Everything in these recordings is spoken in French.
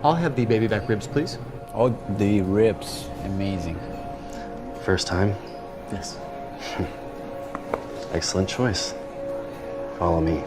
I'll have the baby back ribs, please. Oh, the ribs. Amazing. First time? Yes. Excellent choice. Follow me.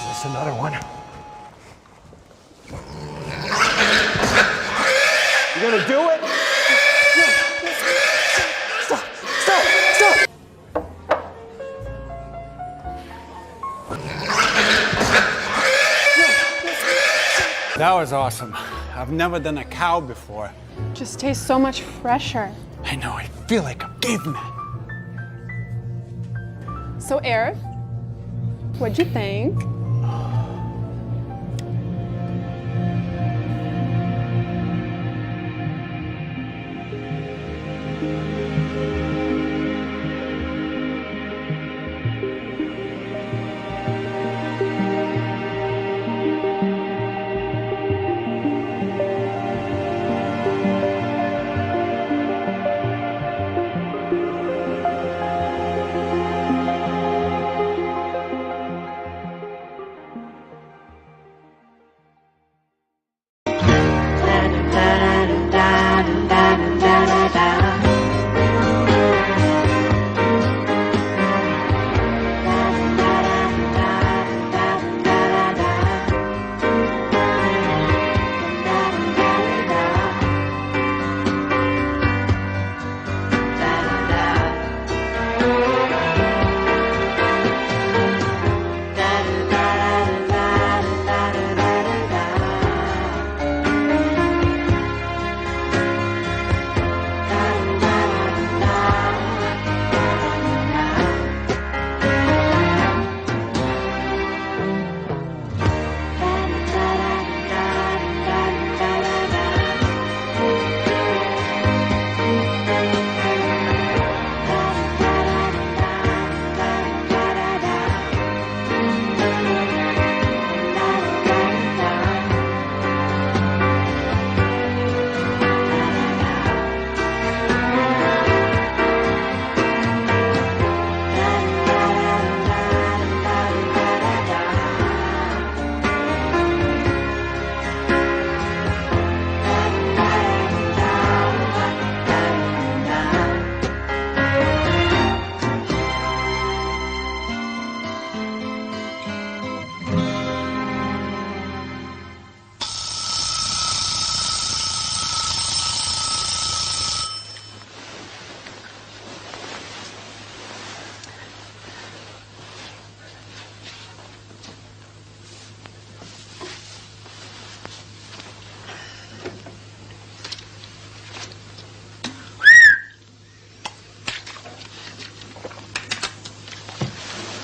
That's another one. You gonna do it? Stop! Stop! Stop! That was awesome. I've never done a cow before. Just tastes so much fresher. I know, I feel like a caveman. So, Eric, what'd you think?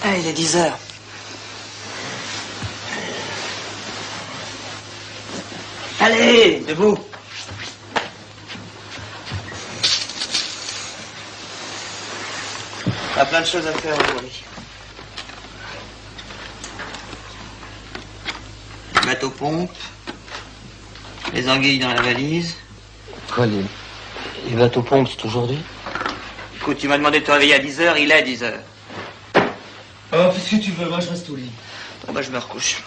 Ah, il est 10 heures. Allez, debout. On a plein de choses à faire aujourd'hui. Bateau-pompe, les anguilles dans la valise. Quoi, les bateaux-pompes, c'est aujourd'hui? Écoute, tu m'as demandé de te réveiller à 10 heures, il est 10 heures. Oh, qu'est-ce que tu veux? Moi, je reste au lit. Bon, bah, je me recouche.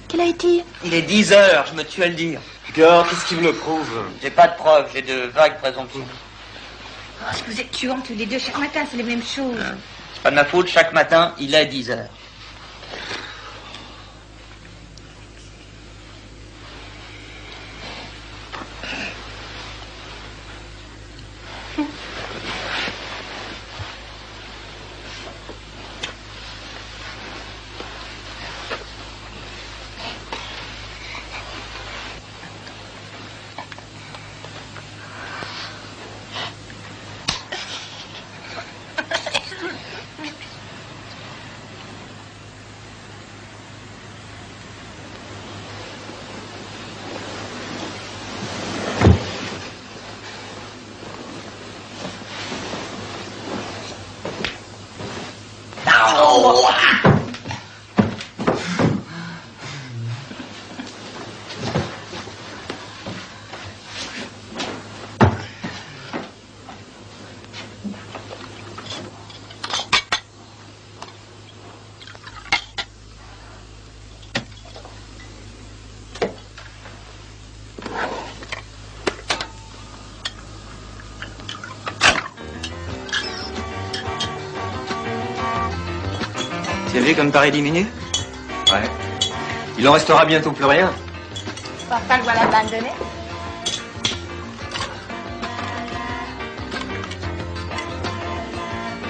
Quelle a été? Il est 10 heures, je me tue à le dire. Gars, qu'est-ce qui me le prouve? J'ai pas de preuves, j'ai de vagues présomptions. Oh, si vous êtes tuants tous les deux, chaque matin, c'est les mêmes choses. C'est pas de ma faute, chaque matin, il est 10 heures. Tu as vu comme Paris diminue? Ouais. Il en restera bientôt plus rien. Papa doit l'abandonner.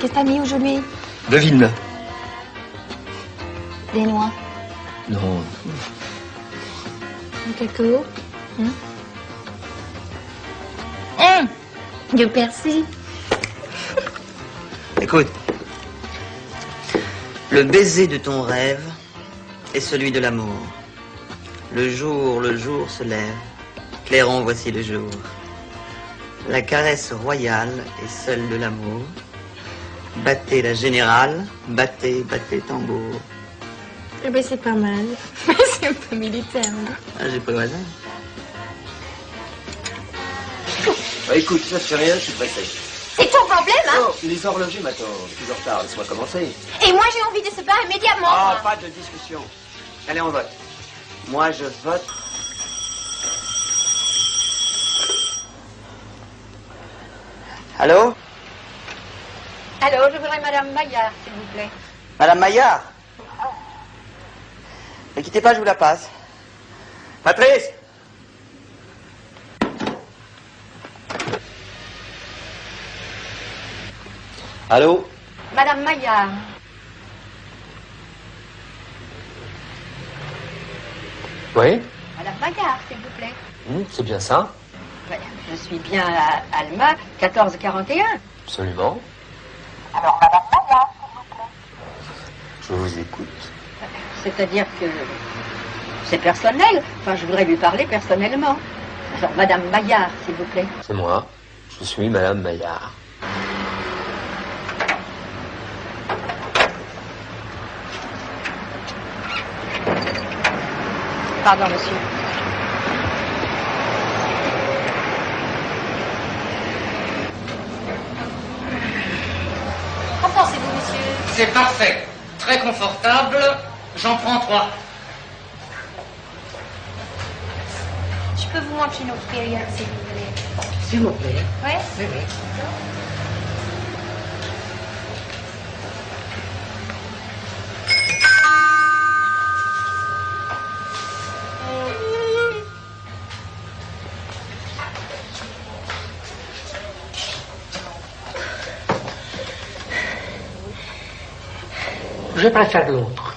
Qu'est-ce que t'as mis aujourd'hui? Devine. Des noix. Non. Du cacao. Du persil. Écoute. Le baiser de ton rêve est celui de l'amour. Le jour se lève. Clairon, voici le jour. La caresse royale est celle de l'amour. Battez la générale, battez, battez tambour. Eh ben c'est pas mal. C'est un peu militaire. Hein. Ah, j'ai pris au hasard. Bah, écoute, ça fait rien, je suis pressé. C'est ton problème, hein? Oh, les horlogers m'attendent. Je suis en retard, laisse-moi commencer. Et moi j'ai envie de se battre immédiatement. Ah, pas de discussion. Allez, on vote. Moi, je vote. Allô? Allô, je voudrais Madame Maillard, s'il vous plaît. Madame Maillard? Ne quittez pas, je vous la passe. Patrice? Allô? Madame Maillard. Oui? Madame Maillard, s'il vous plaît. C'est bien ça? Ouais, je suis bien à Alma, 1441. Absolument. Alors, Madame Maillard, s'il vous plaît. Je vous écoute. C'est-à-dire que c'est personnel. Enfin, je voudrais lui parler personnellement. Alors, Madame Maillard, s'il vous plaît. C'est moi. Je suis Madame Maillard. Pardon, monsieur. Qu'en pensez-vous, monsieur? C'est parfait. Très confortable. J'en prends 3. Je peux vous montrer notre expérience, si vous voulez. S'il vous plaît. Oui? Oui, oui. Je préfère l'autre.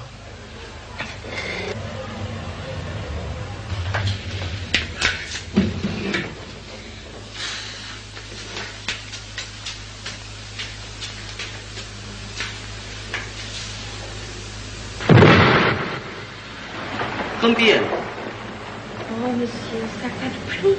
Combien? Oh, monsieur, ça fait de prix.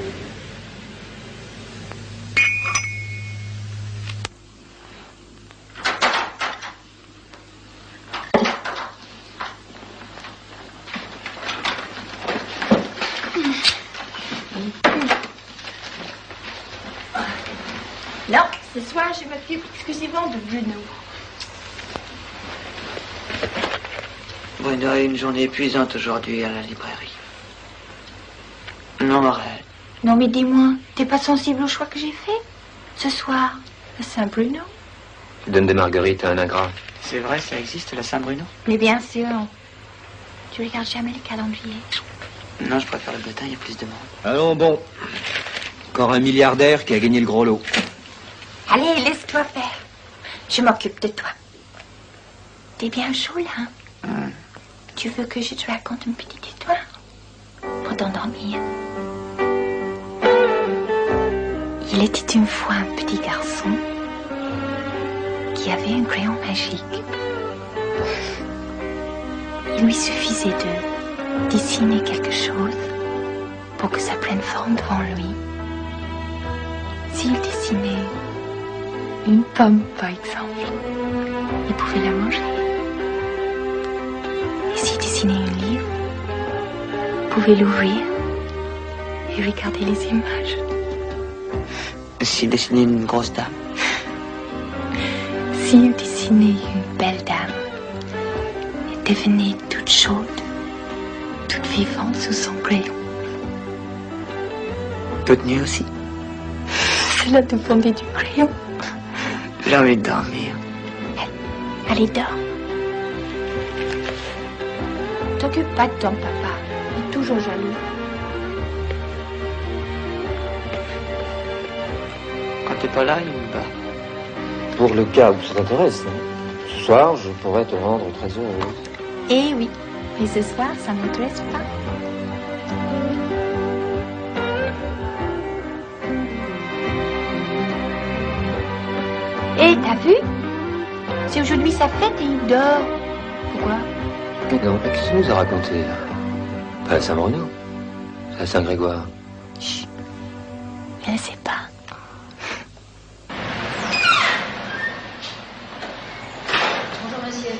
Non, ce soir, je m'occupe exclusivement de Bruno. Bruno a eu une journée épuisante aujourd'hui à la librairie. Non, Morel. Non, mais dis-moi, t'es pas sensible au choix que j'ai fait? Ce soir, le Saint-Bruno? Tu donnes des marguerites à un ingrat. C'est vrai, ça existe, la Saint-Bruno? Mais bien sûr. Tu regardes jamais le calendrier? Non, je préfère le bulletin, il y a plus de monde. Allons, bon. Encore un milliardaire qui a gagné le gros lot. Allez, laisse-toi faire. Je m'occupe de toi. T'es bien chaud, là, hein? Tu veux que je te raconte une petite histoire? Pour t'endormir. Il était une fois un petit garçon qui avait un crayon magique. Il lui suffisait de dessiner quelque chose pour que ça prenne forme devant lui. S'il dessinait une pomme, par exemple, il pouvait la manger. dessiner un livre, vous pouvez l'ouvrir et regarder les images. Si dessiner une grosse dame. Si vous dessinez une belle dame et devenez toute chaude, toute vivante sous son crayon. Toute nue aussi. Cela dépendait du crayon. J'ai envie de dormir. Allez, dors. T'occupe pas de ton papa. Il est toujours jaloux. Quand t'es pas là, il me bat. Pour le cas où ça t'intéresse, hein. Ce soir, je pourrais te rendre très heureuse. Eh oui, mais ce soir, ça m'intéresse pas. Eh, t'as vu? C'est aujourd'hui sa fête et il dort. Pourquoi? Non, qu'est-ce que tu nous as raconté, là? Pas à Saint-Bruno. C'est à Saint-Grégoire. Chut. Elle ne sait pas. Bonjour monsieur.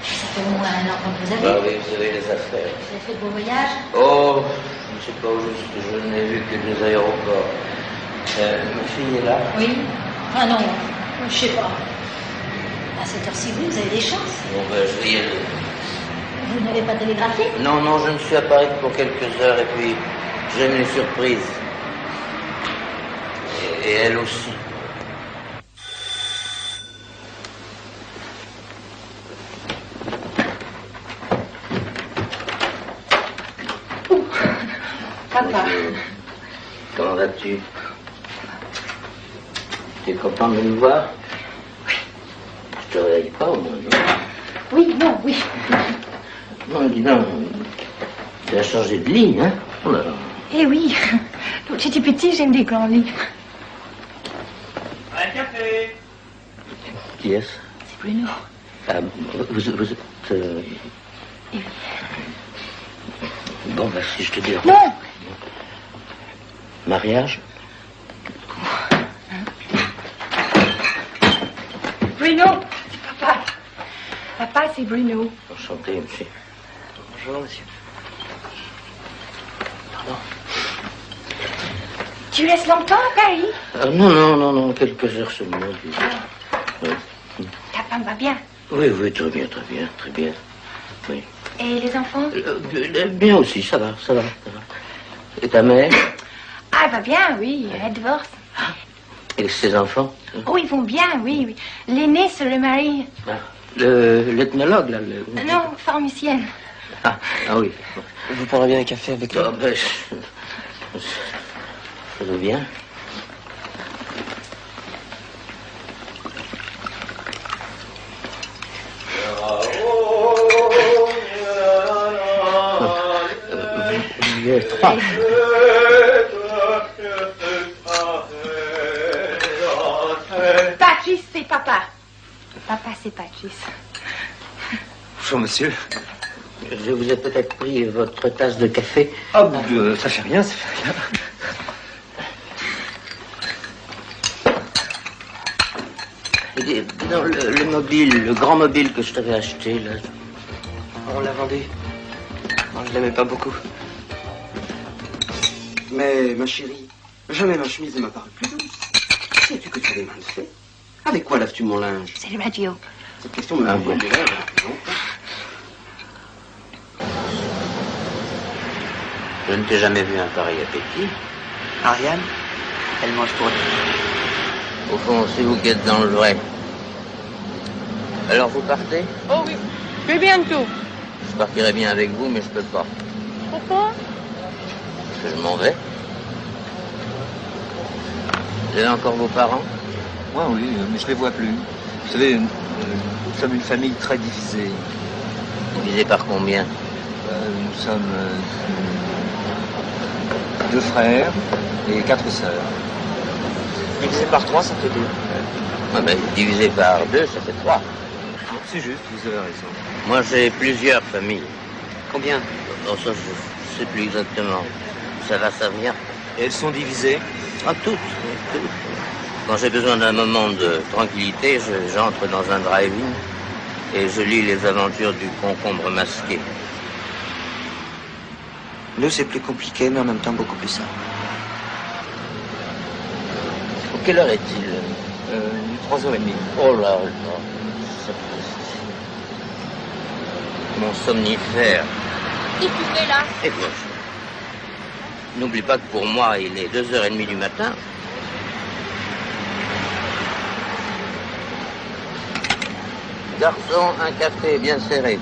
Ça fait au moins un an que vous avez. Bah oui, vous avez les affaires. Vous avez fait de beaux voyages? Oh, je ne sais pas où je n'ai vu que des aéroports. Ma fille est là. Oui. Ah non, je sais pas. À cette heure-ci, vous avez des chances. Bon, ben, je vais y aller. Vous n'avez pas télégraphié? Non, non, je ne suis à Paris que pour quelques heures et puis j'aime les surprises. Et elle aussi. Papa. Comment vas-tu? Tu es content de me voir? Oui. Je te réveille pas au moins, non? Oui, non, oui. Non, dis donc, tu as changé de lit, hein? Oh là là. Eh oui. Quand j'étais petit, j'aime des grands lits. Un café. Qui est-ce? C'est Bruno. Ah, vous êtes... Eh oui. Bon, bah, si je te dis... Non. Mariage? Bruno, c'est papa. Papa, c'est Bruno. Enchanté, monsieur. Bonjour, monsieur. Pardon. Tu restes longtemps à Paris? Non, quelques heures seulement. Puis... Oui. Ta femme va bien? Oui, très bien. Oui. Et les enfants? Bien aussi, ça va. Et ta mère? Ah, elle va bien, oui. Elle divorce. Et ses enfants? Oh, ils vont bien, oui. L'aîné se remarie. Ah, l'ethnologue, là. Non, pharmacienne. Ah oui. Vous prendrez bien un café avec Ah, ben, ça va bien. Vous êtes trois. Patrice, c'est papa. Papa, c'est Patrice. Bonjour, monsieur. Je vous ai peut-être pris votre tasse de café. Ah, ça fait rien, ça fait rien. Dis donc, le mobile, le grand mobile que je t'avais acheté, là. On l'a vendu. Non, je l'aimais pas beaucoup. Mais, ma chérie, jamais ma chemise ne m'a paru plus douce. Sais-tu que tu as des mains de fée? Avec quoi laves-tu mon linge? C'est le radio. Cette question me revient déjà. Je ne t'ai jamais vu un pareil appétit. Ariane, elle mange pour deux. Au fond, c'est vous qui êtes dans le vrai. Alors, vous partez? Oh oui, mais bientôt. Je partirai bien avec vous, mais je peux pas. Pourquoi? Parce que je m'en vais. Vous avez encore vos parents? Moi, oui, mais je les vois plus. Vous savez, nous sommes une famille très divisée. Divisé par combien? Nous sommes 2 frères et 4 sœurs. Divisé par 3, ça fait 2. Ah ben, divisé par 2, ça fait 3. C'est juste, vous avez raison. Moi, j'ai plusieurs familles. Combien? Oh, ça, je ne sais plus exactement. Ça va, ça vient. Et elles sont divisées? Ah, toutes. Quand j'ai besoin d'un moment de tranquillité, j'entre dans un drive-in et je lis les aventures du concombre masqué. Nous, c'est plus compliqué, mais en même temps beaucoup plus simple. Quelle heure est-il 3h30. Oh là là. Mon somnifère. Et tu es là. Eh bien, n'oublie pas que pour moi, il est 2h30 du matin. Garçon, un café bien serré.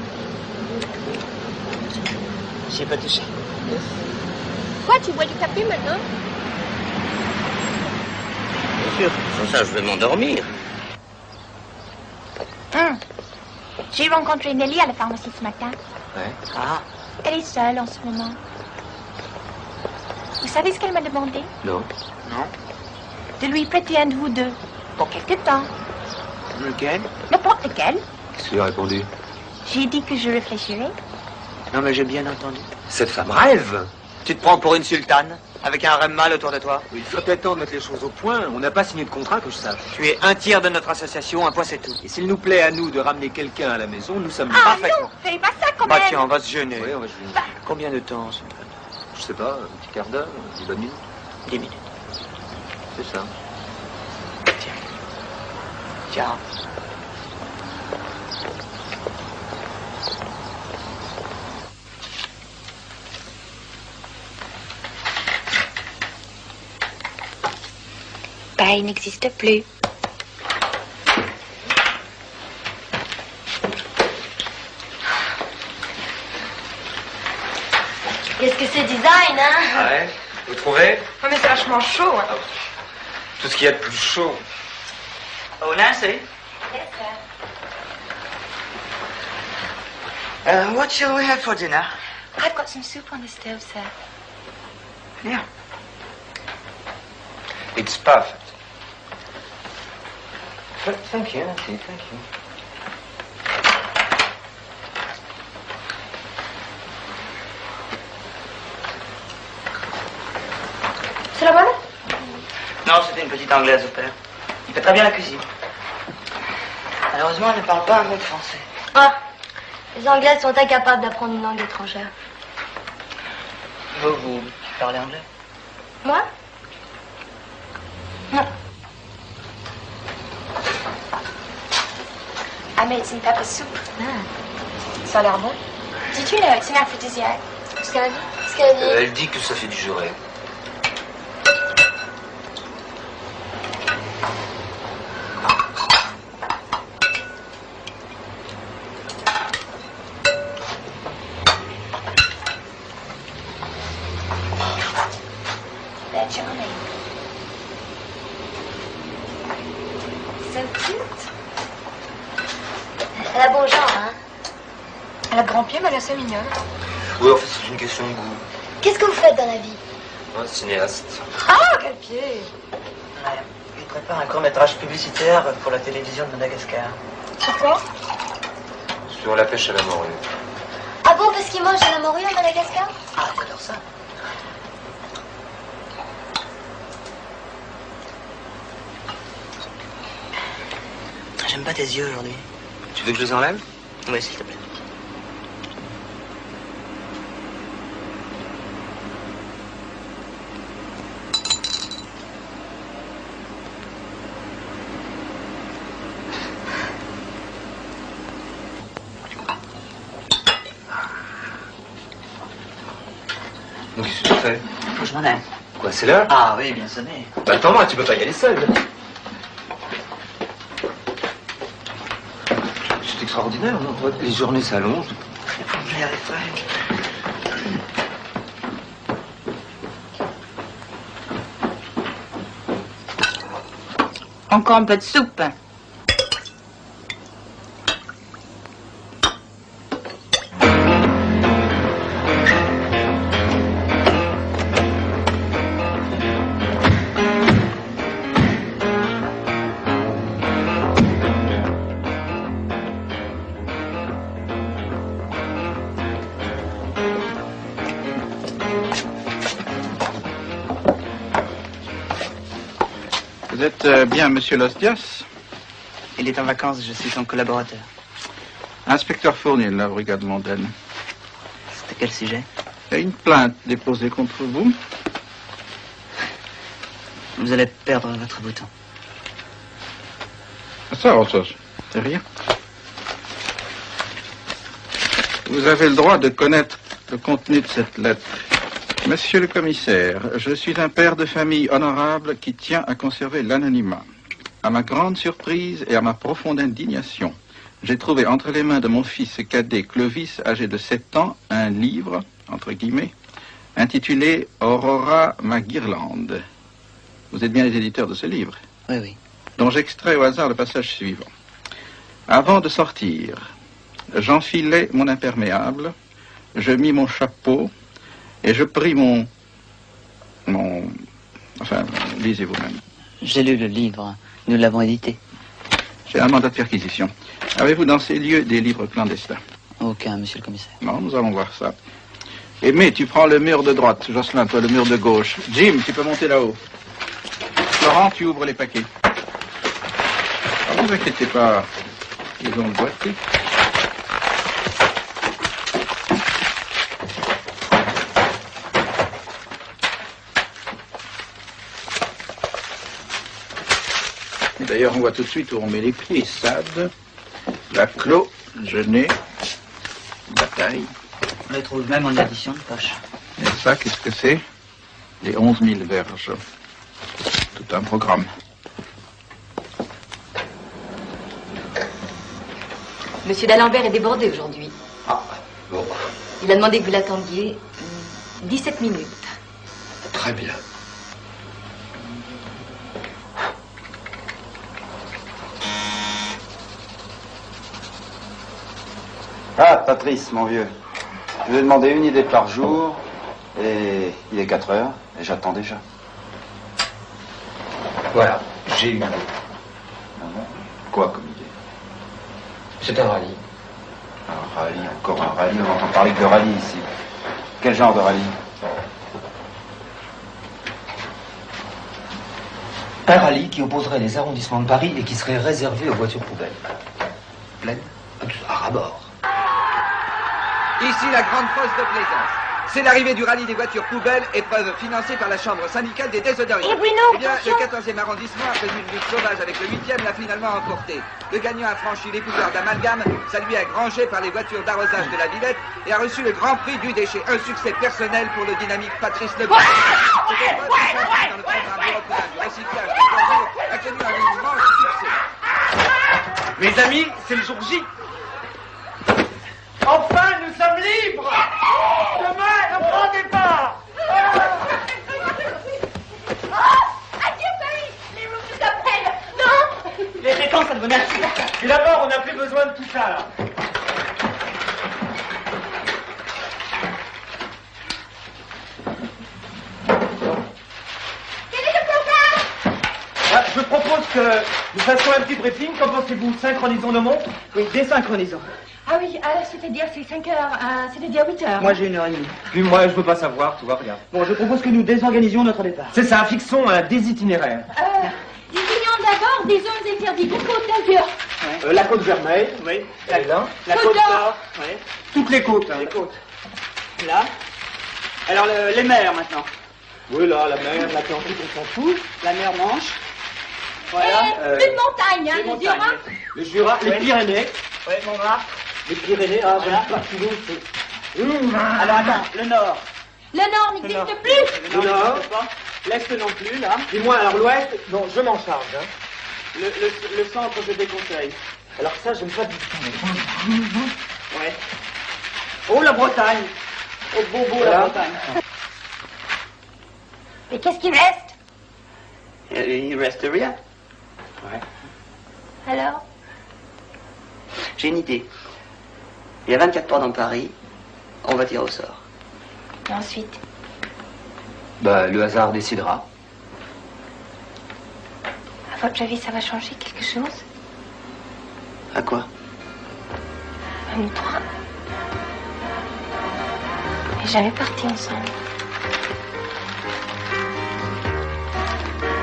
J'y ai pas touché. Quoi, tu bois du café maintenant? Bien sûr, sans ça, je vais m'endormir. J'ai rencontré Nelly à la pharmacie ce matin. Ouais. Ah, Elle est seule en ce moment. Vous savez ce qu'elle m'a demandé? non. Non. De lui prêter un de vous deux. Pour quelque temps. Lequel? N'importe lequel. Qu'est-ce qu'il a répondu? J'ai dit que je réfléchirais. Non, mais j'ai bien entendu. Cette femme rêve. Tu te prends pour une sultane, avec un harem mâle autour de toi? Il faut peut-être temps de mettre les choses au point. On n'a pas signé de contrat, que je sache. Tu es un tiers de notre association, un point c'est tout. Et s'il nous plaît à nous de ramener quelqu'un à la maison, nous sommes Ah parfaitement. non, fais pas ça quand Bah même. tiens, on va se jeûner. Oui, on va se jeûner. Bah. Combien de temps, sultane? Je sais pas, un petit quart d'heure, 10 bonnes minutes. 10 minutes. C'est ça. Tiens. Tiens. Bah, il n'existe plus. Qu'est-ce que c'est design, hein? Ouais, vous trouvez? Oh, mais c'est vachement chaud. Hein. Tout ce qu'il y a de plus chaud. Oh, Nancy? Yes, sir. What shall we have for dinner? I've got some soup on the stove, sir. Yeah. It's perfect. Thank you, Nancy, thank you. C'est la bonne? Non, c'était une petite anglaise au père. Il fait très bien la cuisine. Malheureusement, elle ne parle pas un mot de français. Ah, les Anglais sont incapables d'apprendre une langue étrangère. Vous parlez anglais? Moi? Non. I made some pepper soup. Ça a l'air bon. Did you know it's an aphrodisiac? Ce qu'elle a dit? Ce qu'elle a dit? Elle dit que ça fait du juré. They're charming. So cute. Elle a bon genre, hein? Elle a grand pied, mais elle est assez mignonne. Oui, en fait, c'est une question de goût. Qu'est-ce que vous faites dans la vie? Ouais, cinéaste. Ah, quel pied! Ouais. Il prépare un court-métrage publicitaire pour la télévision de Madagascar. Pourquoi? Sur la pêche à la morue. Ah bon, parce qu'ils mangent de la morue à Madagascar? Ah, j'adore ça. J'aime pas tes yeux aujourd'hui. Tu veux que je les enlève? Oui, s'il te plaît. Donc, qu'est-ce que tu fais? Faut que je m'en aille. Quoi, c'est l'heure? Ah oui, bien sonné. Bah attends-moi, tu peux pas y aller seul. C'est extraordinaire, non? Les journées s'allongent. Faut me l'air frais. Encore un peu de soupe. Vous êtes bien Monsieur Los Dias? Il est en vacances, je suis son collaborateur. Inspecteur Fournier de la brigade mondaine. C'était quel sujet? Il y a une plainte déposée contre vous. Vous allez perdre votre bouton. Ça, c'est rien. Vous avez le droit de connaître le contenu de cette lettre. Monsieur le commissaire, je suis un père de famille honorable qui tient à conserver l'anonymat. À ma grande surprise et à ma profonde indignation, j'ai trouvé entre les mains de mon fils cadet Clovis, âgé de 7 ans, un livre, entre guillemets, intitulé « Aurora, ma guirlande ». Vous êtes bien les éditeurs de ce livre? Oui, oui. Dont j'extrais au hasard le passage suivant. Avant de sortir, j'enfilai mon imperméable, je mis mon chapeau et je pris Enfin, lisez vous-même. J'ai lu le livre. Nous l'avons édité. J'ai un mandat de perquisition. Avez-vous dans ces lieux des livres clandestins? Aucun, monsieur le commissaire. Non, nous allons voir ça. Aimé, tu prends le mur de droite. Jocelyn, toi, le mur de gauche. Jim, tu peux monter là-haut. Florent, tu ouvres les paquets. Ne vous inquiétez pas, ils ont le boîtier. Et d'ailleurs, on voit tout de suite où on met les pieds. Sade, Laclos, Genet, Bataille. On les trouve même en édition de poche. Et ça, qu'est-ce que c'est? Les 11 000 verges. Tout un programme. Monsieur d'Alembert est débordé aujourd'hui. Ah, bon. Il a demandé que vous l'attendiez 17 minutes. Très bien. Ah, Patrice, mon vieux. Je vous ai demandé une idée par jour, et il est 4 heures, et j'attends déjà. Voilà, j'ai une idée. Ah bon? Quoi comme idée? C'est un rallye. Un rallye, encore un rallye, on entend parler que de rallye ici. Quel genre de rallye? Un rallye qui opposerait les arrondissements de Paris et qui serait réservé aux voitures poubelles. Pleine? À rabord. Ici la grande fosse de Plaisance. C'est l'arrivée du rallye des voitures poubelles, épreuve financée par la Chambre syndicale des désodorants. Et Bruno, Eh bien, attention. le 14e arrondissement, après une lutte sauvage avec le 8e, l'a finalement emporté. Le gagnant a franchi l'écouteur d'amalgame, ça lui a grangé par les voitures d'arrosage de la Villette et a reçu le grand prix du déchet. Un succès personnel pour le dynamique Patrice Leblanc. Cette épreuve, qui s'inscrit dans le programme européen du recyclage du jour, a connu un immense succès. Mes amis, c'est le jour J. Enfin, nous sommes libres. Demain, le grand départ. Adieu Paris. Les roues nous appellent. Non. Les fréquences, ça devenait insupportable. Et d'abord, on n'a plus besoin de tout ça, là. Quel est le programme? Je propose que nous fassions un petit briefing. Qu'en pensez-vous? Synchronisons nos montres? Oui, désynchronisons. Ah oui, c'est-à-dire c'est 5 heures, c'est-à-dire 8 heures. Moi, j'ai 1h30. Puis moi, je veux pas savoir, tu vois, regarde. Bon, je propose que nous désorganisions notre départ. C'est ça, fixons un désitinéraire. Désignons d'abord des zones interdites. La Côte d'Azur. La côte Vermeille, oui. Là. La côte Nord, oui. Toutes les côtes. Hein. Les côtes. Là. Alors, les mers, maintenant. Oui, là, la mer, l'Atlantique, on s'en fout. La mer Manche. Voilà. Une montagne, hein, les le Jura. Le Jura, les Pyrénées. Oui, Montmartre. Les Pyrénées, ah, voilà. Alors, attends, le Nord. Le Nord n'existe plus. Le Nord. L'Est non plus, là. Dis-moi, alors l'Ouest, non, je m'en charge. Hein. Le Centre, je déconseille. Alors ça, j'aime pas du tout. Ouais. Oh, la Bretagne. Oh, bobo, la Bretagne. Mais qu'est-ce qui reste? Il reste rien. Ouais. Alors? J'ai une idée. Il y a 24 ports dans Paris. On va tirer au sort. Et ensuite? Bah, le hasard décidera. À votre avis, ça va changer quelque chose? À quoi? À nous trois. On n'est jamais partis ensemble.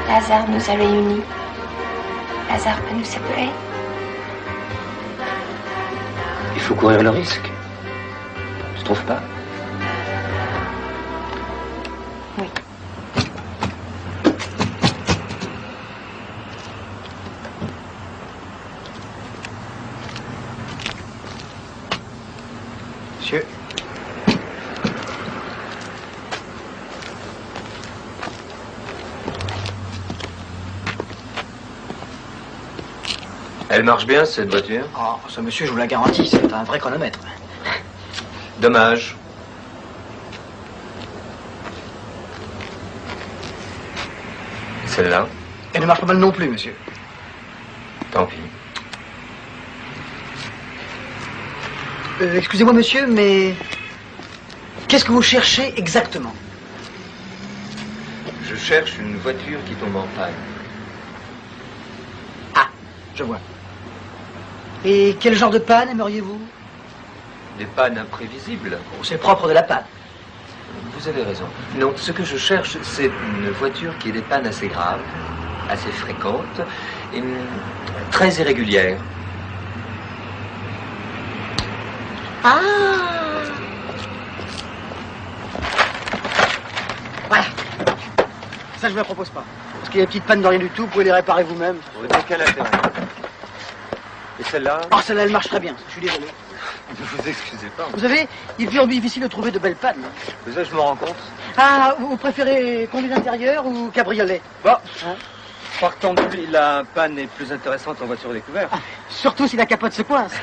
Le hasard nous a réunis. Le hasard peut nous séparer. Il faut courir le risque. Tu trouves pas? monsieur. Elle marche bien, cette voiture? Oh, ce monsieur, je vous la garantis, c'est un vrai chronomètre. Dommage. Celle-là? Elle ne marche pas mal non plus, monsieur. Tant pis. Excusez-moi, monsieur, mais... Qu'est-ce que vous cherchez exactement? Je cherche une voiture qui tombe en panne. Ah, je vois. Et quel genre de panne aimeriez-vous? Des pannes imprévisibles. Oh, c'est propre de la panne. Vous avez raison. Non, ce que je cherche, c'est une voiture qui ait des pannes assez graves, assez fréquentes, et très irrégulières. Ah! Voilà. Ça, je ne me propose pas. Parce qu'il y a des petites pannes de rien du tout, vous pouvez les réparer vous-même. Oui, mais quel intérêt? Et celle-là? Oh, celle-là, elle marche très bien, je suis désolé. Ne vous excusez pas. Vous savez, il est toujours difficile de trouver de belles pannes. Vous savez, je me rends compte. Ah, vous préférez conduite intérieure ou cabriolet? Bon, Hein? partant de lui, la panne est plus intéressante en voiture découverte. Ah, surtout si la capote se coince.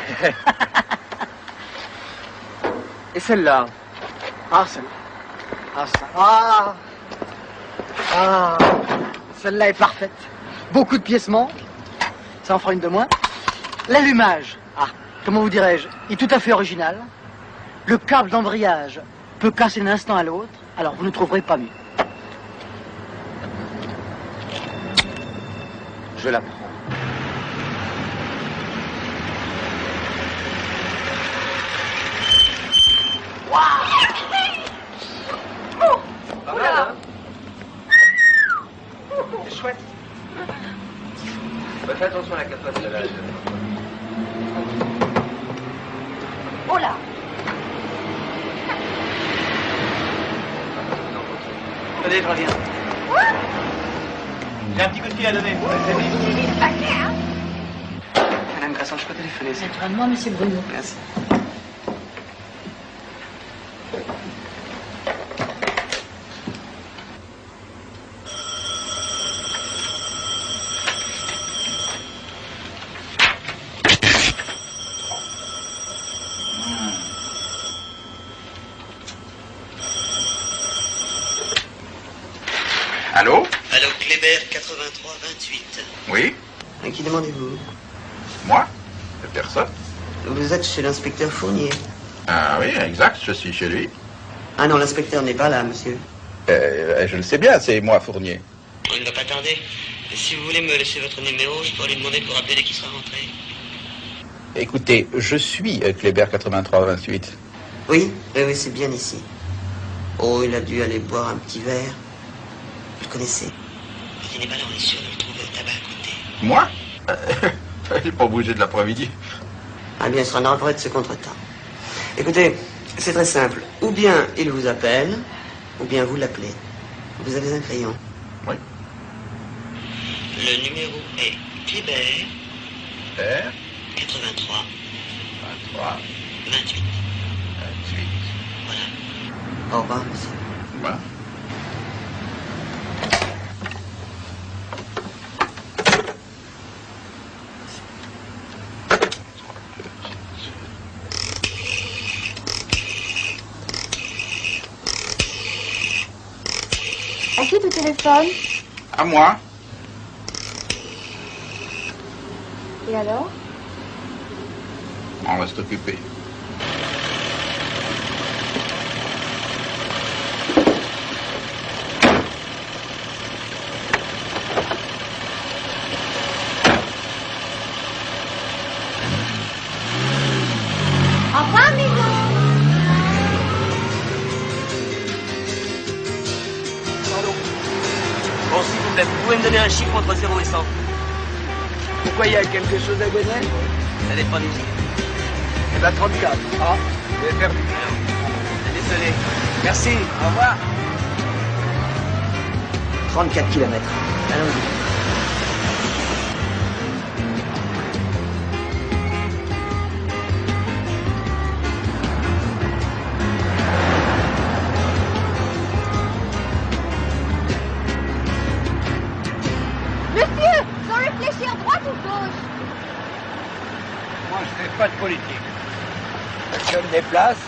Et celle-là? Ah, celle-là. Ah, ça. Ah! Ah! Celle-là est parfaite. Beaucoup de pièces manquent. Ça en fera une de moins. L'allumage. Ah, comment vous dirais-je? Est tout à fait original. Le câble d'embrayage peut casser d'un instant à l'autre. Alors, vous ne trouverez pas mieux. Je la prends. Pas mal, hein? C'est chouette. Bah, fais attention à la capote, là. Oh là! Attendez, je reviens. J'ai un petit coup de fil à donner. Madame Grasson, je peux téléphoner, c'est Naturellement, monsieur Bruno. Merci. Allô? Allô, Kléber 8328. Oui? À qui demandez-vous? Moi? Personne. Vous êtes chez l'inspecteur Fournier. Ah oui, exact, je suis chez lui. Ah non, l'inspecteur n'est pas là, monsieur. Je le sais bien, c'est moi, Fournier. Il ne va pas tarder. Si vous voulez me laisser votre numéro, je pourrais lui demander de vous rappeler dès qu'il sera rentré. Écoutez, je suis Kléber 8328. Oui, oui, c'est bien ici. Oh, il a dû aller boire un petit verre. Vous le connaissez? Il n'est pas là, on est sûr de le trouver au tabac à côté. Moi? J'ai pas bougé de l'après-midi. Ah bien, il sera navré de ce contretemps. Écoutez, c'est très simple. Ou bien il vous appelle, ou bien vous l'appelez. Vous avez un crayon? Oui. Le numéro est Kléber 83 28. Voilà. Au revoir, monsieur. Voilà. À qui tu téléphones? À moi? Et alors? On reste occupé. Au revoir, maison. Bon, s'il vous plaît, vous pouvez me donner un chiffre entre 0 et 100? Pourquoi il y a quelque chose à gagner? Ça dépend du chiffre. Eh ben 34. Ah, vous avez perdu. Désolé. Merci, au revoir. 34 kilomètres. Allons-y. Moi, je fais pas de politique. Si je me déplace,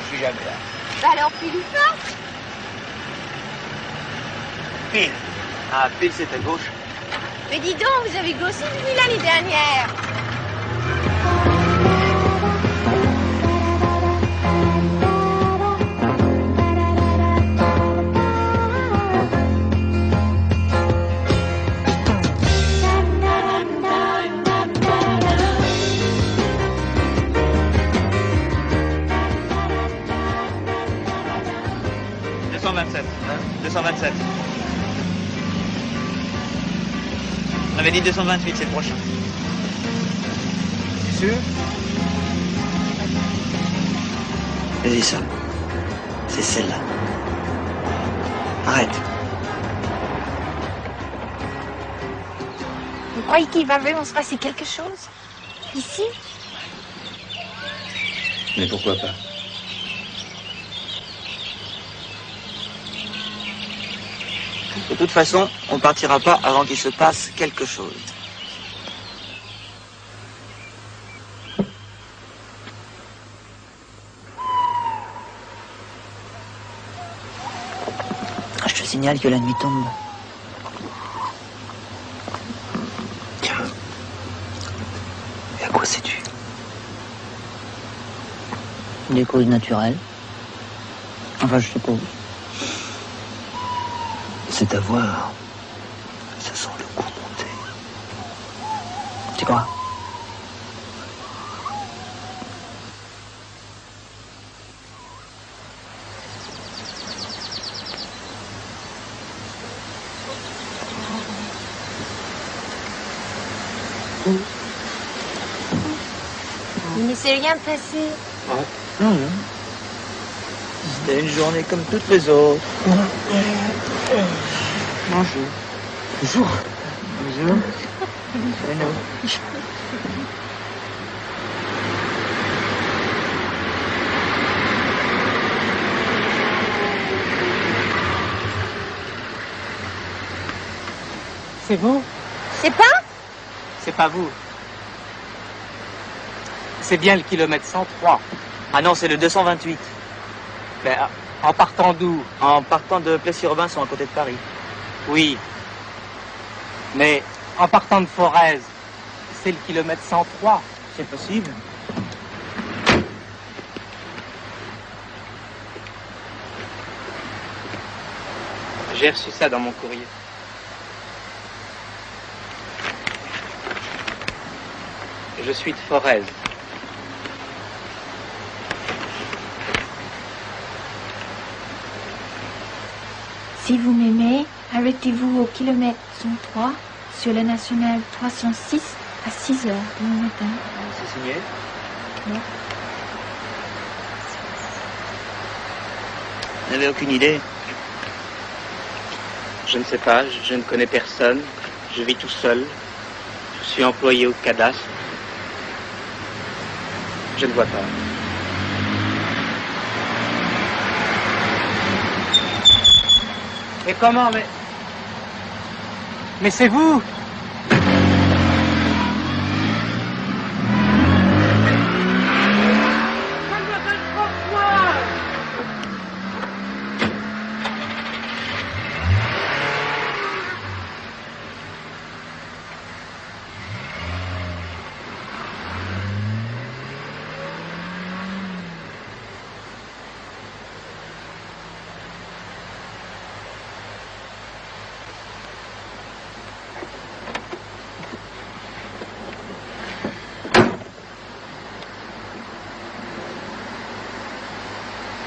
je suis jamais là. Bah alors, pile ou face? Pile. Ah, pile, c'est à gauche. Mais dis donc, vous avez grossi depuis l'année dernière. On avait dit 228, c'est le prochain. C'est sûr? Vas-y, ça. C'est celle-là. Arrête. Vous croyez qu'il va vraiment se passer quelque chose? Ici? Mais pourquoi pas? De toute façon, on partira pas avant qu'il se passe quelque chose. Je te signale que la nuit tombe. Tiens. Et à quoi sais-tu? Des causes naturelles. Enfin, je suppose. C'est à voir. Ça sent le coup monter. Tu crois? Il ne s'est rien passé. Non. C'était une journée comme toutes les autres. Bonjour. Bonjour. Bonjour. C'est nous. C'est vous? C'est pas? C'est pas vous. C'est bien le kilomètre 103. Ah non, c'est le 228. Mais en partant d'où? En partant de Plessis-Robinson, à côté de Paris. Oui. Mais en partant de Forez, c'est le kilomètre 103. C'est possible. J'ai reçu ça dans mon courrier. Je suis de Forez. Si vous m'aimez, arrêtez-vous au kilomètre 103 sur la nationale 306 à 6 heures du matin. C'est signé? Oui. Vous n'avez aucune idée? Je ne sais pas, je ne connais personne. Je vis tout seul. Je suis employé au cadastre. Je ne vois pas. Mais comment, mais c'est vous!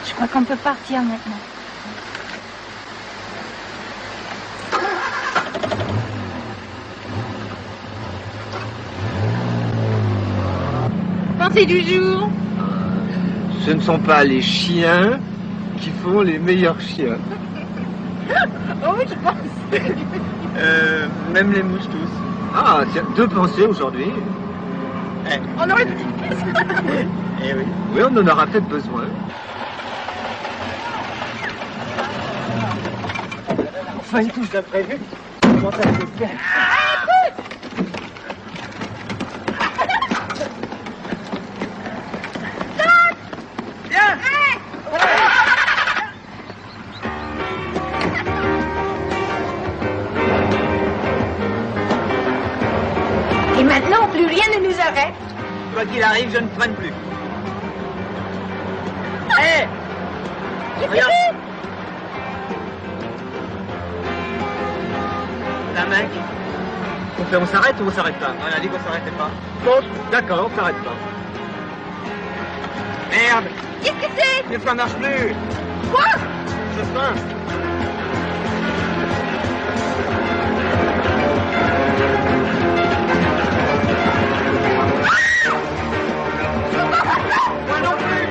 Je crois qu'on peut partir maintenant. Pensez du jour. Ce ne sont pas les chiens qui font les meilleurs chiens. Oh, je pense. Même les mouches tous. Ah, tiens, deux pensées aujourd'hui. On aurait pu... Eh oui. Oui, on en aura peut-être besoin. Enfin, une touche d'imprévu. Comment ça se fait? Maintenant, plus rien ne nous arrête. Quoi qu'il arrive, je ne freine plus. Hé Regarde. La mec, on s'arrête ou on s'arrête pas? On a dit qu'on s'arrêtait pas. Bon, d'accord, on s'arrête pas. Merde! Qu'est-ce que c'est? Le frein marche plus! Quoi? Le frein! Moi non plus!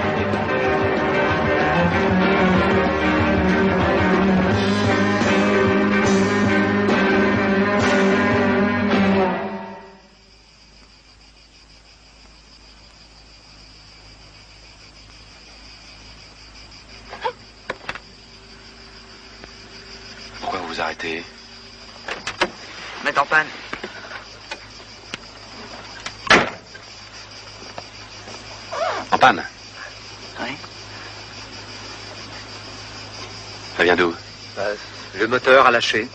Pourquoi vous vous arrêtez? Mettre en panne. En panne? Oui. Ça vient d'où? Le moteur a lâché.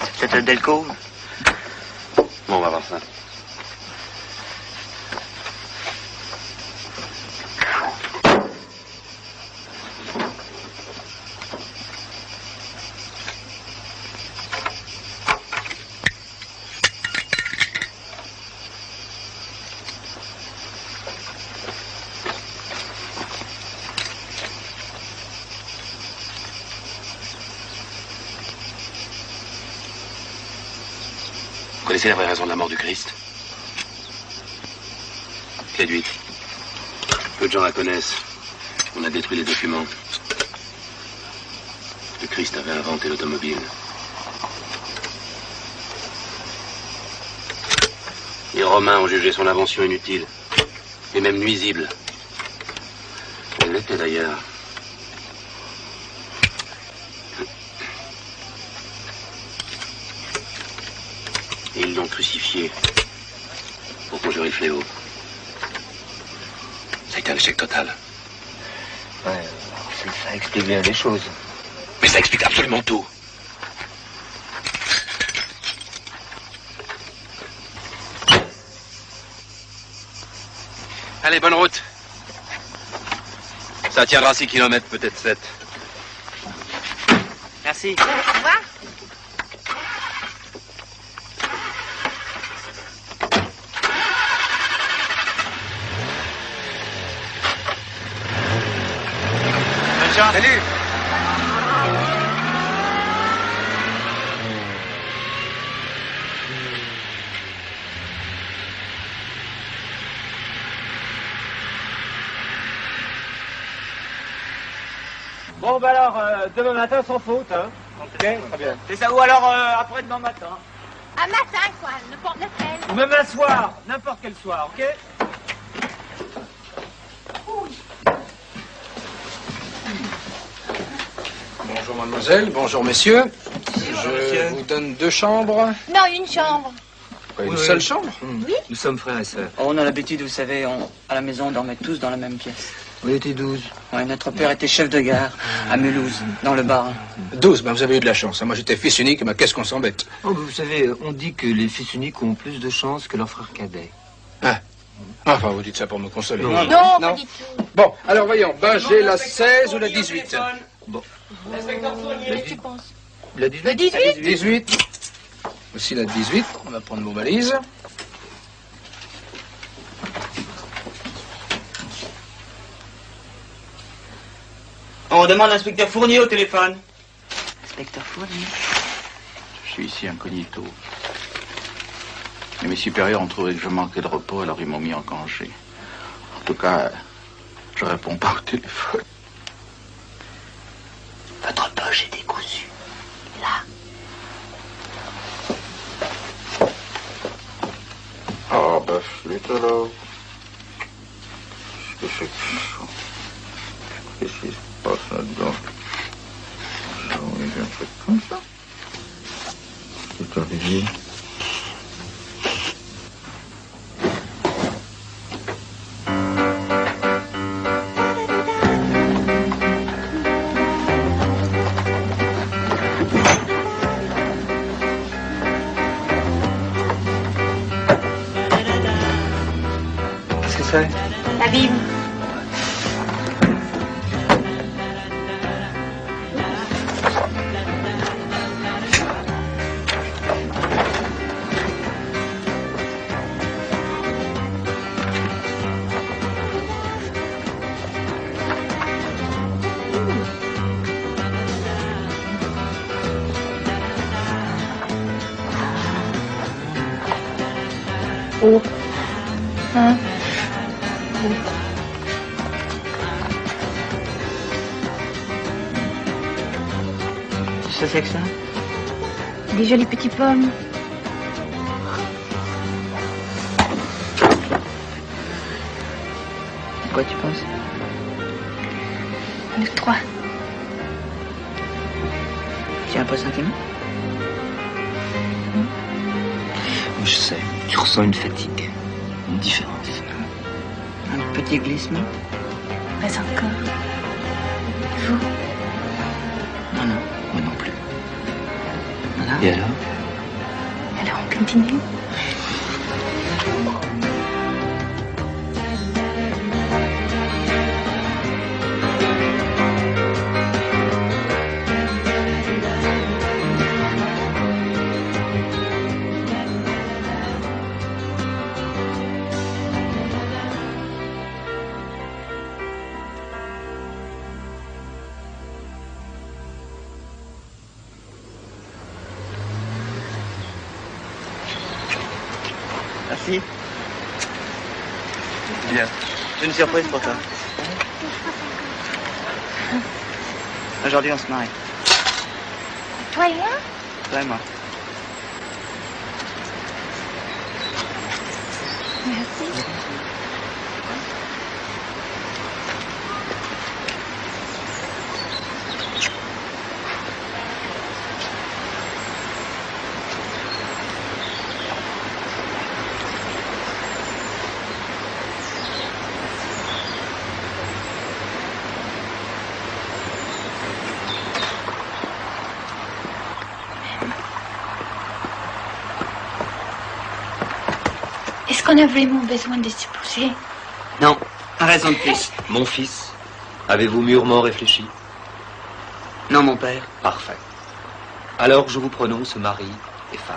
C'est peut-être le Delco. Bon, on va voir ça. Vous connaissez la vraie raison de la mort du Christ? Clé d'huître. Peu de gens la connaissent. On a détruit les documents. Le Christ avait inventé l'automobile. Les Romains ont jugé son invention inutile. Et même nuisible. Elle l'était d'ailleurs. Et ils l'ont crucifié pour conjurer le fléau. Ça a été un échec total. Ouais, ça explique bien les choses. Mais ça explique absolument tout. Allez, bonne route. Ça tiendra 6 kilomètres, peut-être 7. Merci. Au revoir. Salut. Bon, bah alors, demain matin sans faute, hein. Ok, très bien. C'est ça, ou alors après-demain matin. Un matin, quoi, n'importe lequel. Ou même un soir, n'importe quel soir, ok? Bonjour mademoiselle, bonjour messieurs. Je vous donne 2 chambres. Non, une chambre. Quoi, une seule chambre? Oui. Nous sommes frères et sœurs. On a l'habitude, vous savez, à la maison, on dormait tous dans la même pièce. On était 12. Ouais, notre père était chef de gare à Mulhouse, dans le Bas. 12, ben vous avez eu de la chance. Moi j'étais fils unique, mais qu'est-ce qu'on s'embête? Oh, vous savez, on dit que les fils uniques ont plus de chance que leurs frères cadets. Ah. Enfin, vous dites ça pour me consoler. Non, pas du tout. Bon, alors voyons, ben j'ai la 16 ou la 18? Bon. Qu'est-ce que tu penses? La 18. Le 18? 18. Aussi la 18, on va prendre vos valises. On demande l'inspecteur Fournier au téléphone. Inspecteur Fournier. Je suis ici incognito. Et mes supérieurs ont trouvé que je manquais de repos, alors ils m'ont mis en congé. En tout cas, je réponds pas au téléphone. Votre poche est décousue. Là. Ah, bah, flûte alors. Qu'est-ce que c'est que ça? Qu'est-ce qui se passe là-dedans? Ça, oui, j'ai un truc comme ça. C'est arrivé. c'est? La Bible. Oh. Hein? Qu'est-ce que c'est que ça? Des jolies petites pommes. Quoi tu penses? Nous trois. Tu es un peu sentiment? Je sais, tu ressens une fatigue, une différence. Un petit glissement? Pas encore. Vous? Non, non. Moi non plus. Voilà. Et alors? Alors on continue. Merci. Bien. J'ai une surprise pour toi. Aujourd'hui, on se marie. Toi et moi? Toi et moi. Merci. Est-ce qu'on a vraiment besoin de s'épouser? Non, raison de plus. Mon fils, avez-vous mûrement réfléchi? Non, mon père. Parfait. Alors je vous prononce mari et femme.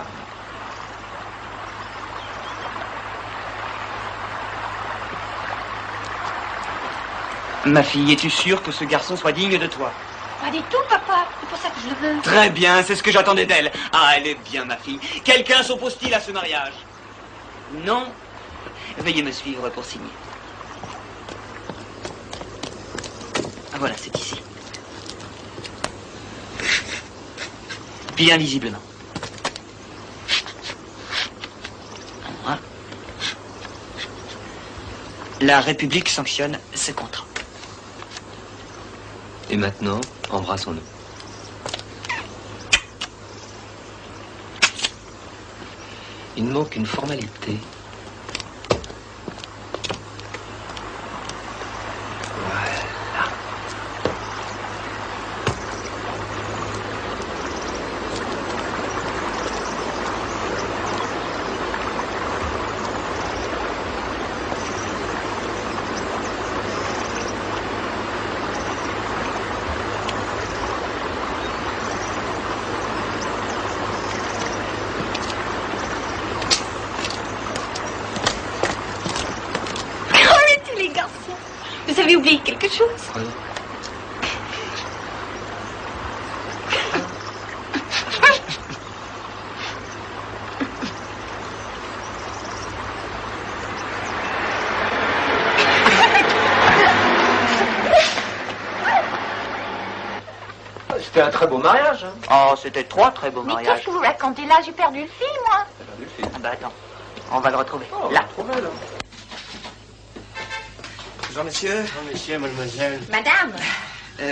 Ma fille, es-tu sûre que ce garçon soit digne de toi? Pas du tout, papa. C'est pour ça que je le veux. Très bien, c'est ce que j'attendais d'elle. Ah, elle est bien, ma fille. Quelqu'un s'oppose-t-il à ce mariage? Non. Veuillez me suivre pour signer. Ah, voilà, c'est ici. Bien visiblement. Voilà. La République sanctionne ce contrat. Et maintenant, embrassons-nous. Il me manque une formalité. Arrêtez les garçons. Vous avez oublié quelque chose? C'était un très beau mariage. Hein. Oh, c'était trois très beaux Mais mariages. qu'est-ce que vous racontez là? J'ai perdu le fil, moi. Ah bah attends, on va le retrouver. Là. Bonjour, monsieur. Bonjour, monsieur, mademoiselle. Madame.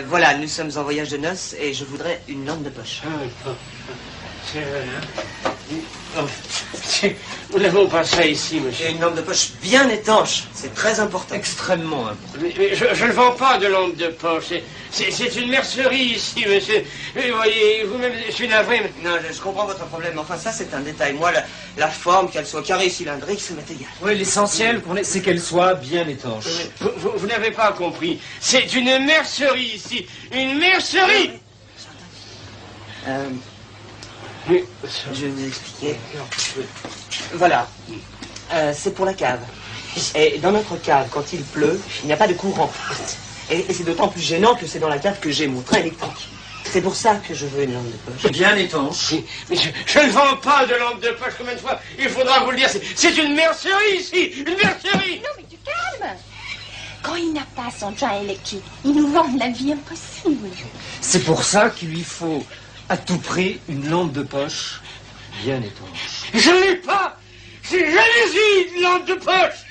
Voilà, nous sommes en voyage de noces et je voudrais une lampe de poche. C'est vrai, hein? Nous n'avons pas ça ici, monsieur. Et une lampe de poche bien étanche. C'est très important. Extrêmement important. Mais je ne vends pas de lampe de poche. C'est une mercerie ici, monsieur. Vous voyez, vous-même, je suis navré. Non, je comprends votre problème. Enfin, ça, c'est un détail. Moi, la forme, qu'elle soit carrée, cylindrique, ça m'est égal. Oui, l'essentiel, c'est qu'elle soit bien étanche. Vous n'avez pas compris. C'est une mercerie ici. Une mercerie. Je vais vous expliquer. Voilà. C'est pour la cave. Et dans notre cave, quand il pleut, il n'y a pas de courant. Et c'est d'autant plus gênant que c'est dans la cave que j'ai mon train électrique. C'est pour ça que je veux une lampe de poche. Bien étanche. Mais je ne vends pas de lampe de poche, combien de fois il faudra vous le dire. C'est une mercerie ici. Une mercerie. Non, mais tu calmes. Quand il n'a pas son train électrique, il nous vend la vie impossible. C'est pour ça qu'il lui faut à tout prix une lampe de poche bien étanche. Je ne l'ai pas. J'ai jamais eu une lampe de poche.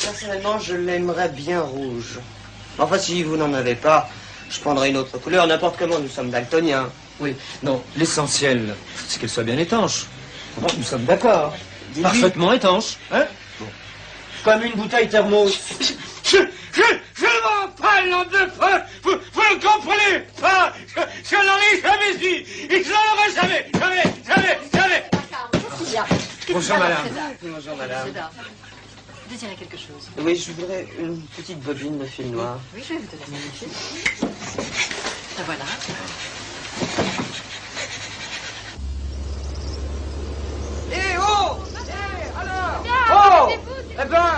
Personnellement, je l'aimerais bien rouge. Enfin, si vous n'en avez pas, je prendrai une autre couleur, n'importe comment, nous sommes daltoniens. Oui, non, l'essentiel, c'est qu'elle soit bien étanche. Bon, nous sommes d'accord. Parfaitement étanche, hein? Bon. Comme une bouteille thermos. Je ne vends pas une lampe de poche. Vous ne comprenez pas. Je n'en ai jamais eu. Et je n'en aurai jamais. Jamais. Bonjour, madame. Bonjour, madame. Désirez quelque chose? Oui, je voudrais une petite bobine de fil noir. Oui, je vais vous donner ici. La voilà. Eh oh! Eh alors! Oh! Eh ben!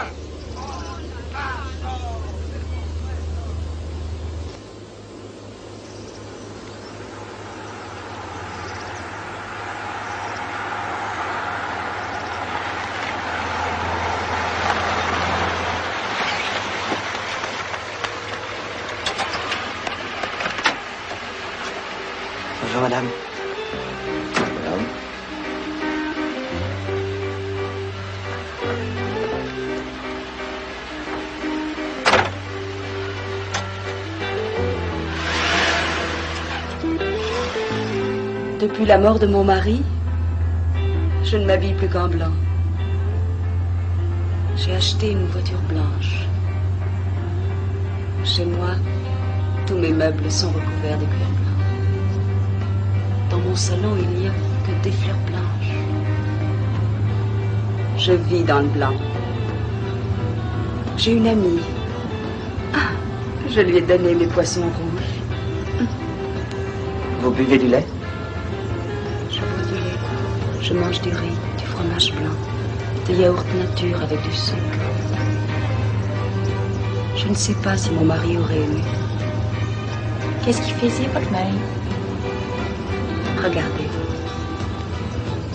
Bonjour, madame. Depuis la mort de mon mari, je ne m'habille plus qu'en blanc. J'ai acheté une voiture blanche. Chez moi, tous mes meubles sont recouverts de cuir blanc. Dans mon salon, il n'y a que des fleurs blanches. Je vis dans le blanc. J'ai une amie. Ah, je lui ai donné mes poissons rouges. Vous buvez du lait? Je bois du lait. Je mange du riz, du fromage blanc, des yaourts nature avec du sucre. Je ne sais pas si mon mari aurait aimé. Qu'est-ce qu'il faisait, votre mari? Regardez.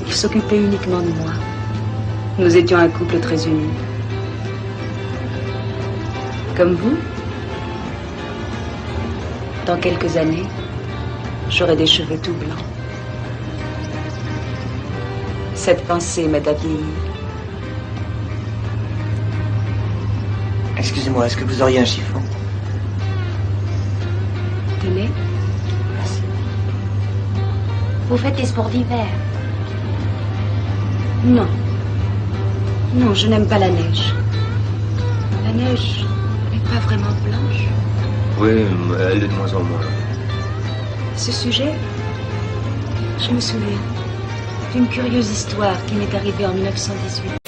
Il s'occupait uniquement de moi. Nous étions un couple très uni. Comme vous, dans quelques années, j'aurai des cheveux tout blancs. Cette pensée m'aide à vieillir. Excusez-moi, est-ce que vous auriez un chiffon? Tenez. Vous faites des sports d'hiver? Non. Non, je n'aime pas la neige. La neige n'est pas vraiment blanche. Oui, elle est de moins en moins. Ce sujet, je me souviens d'une curieuse histoire qui m'est arrivée en 1918.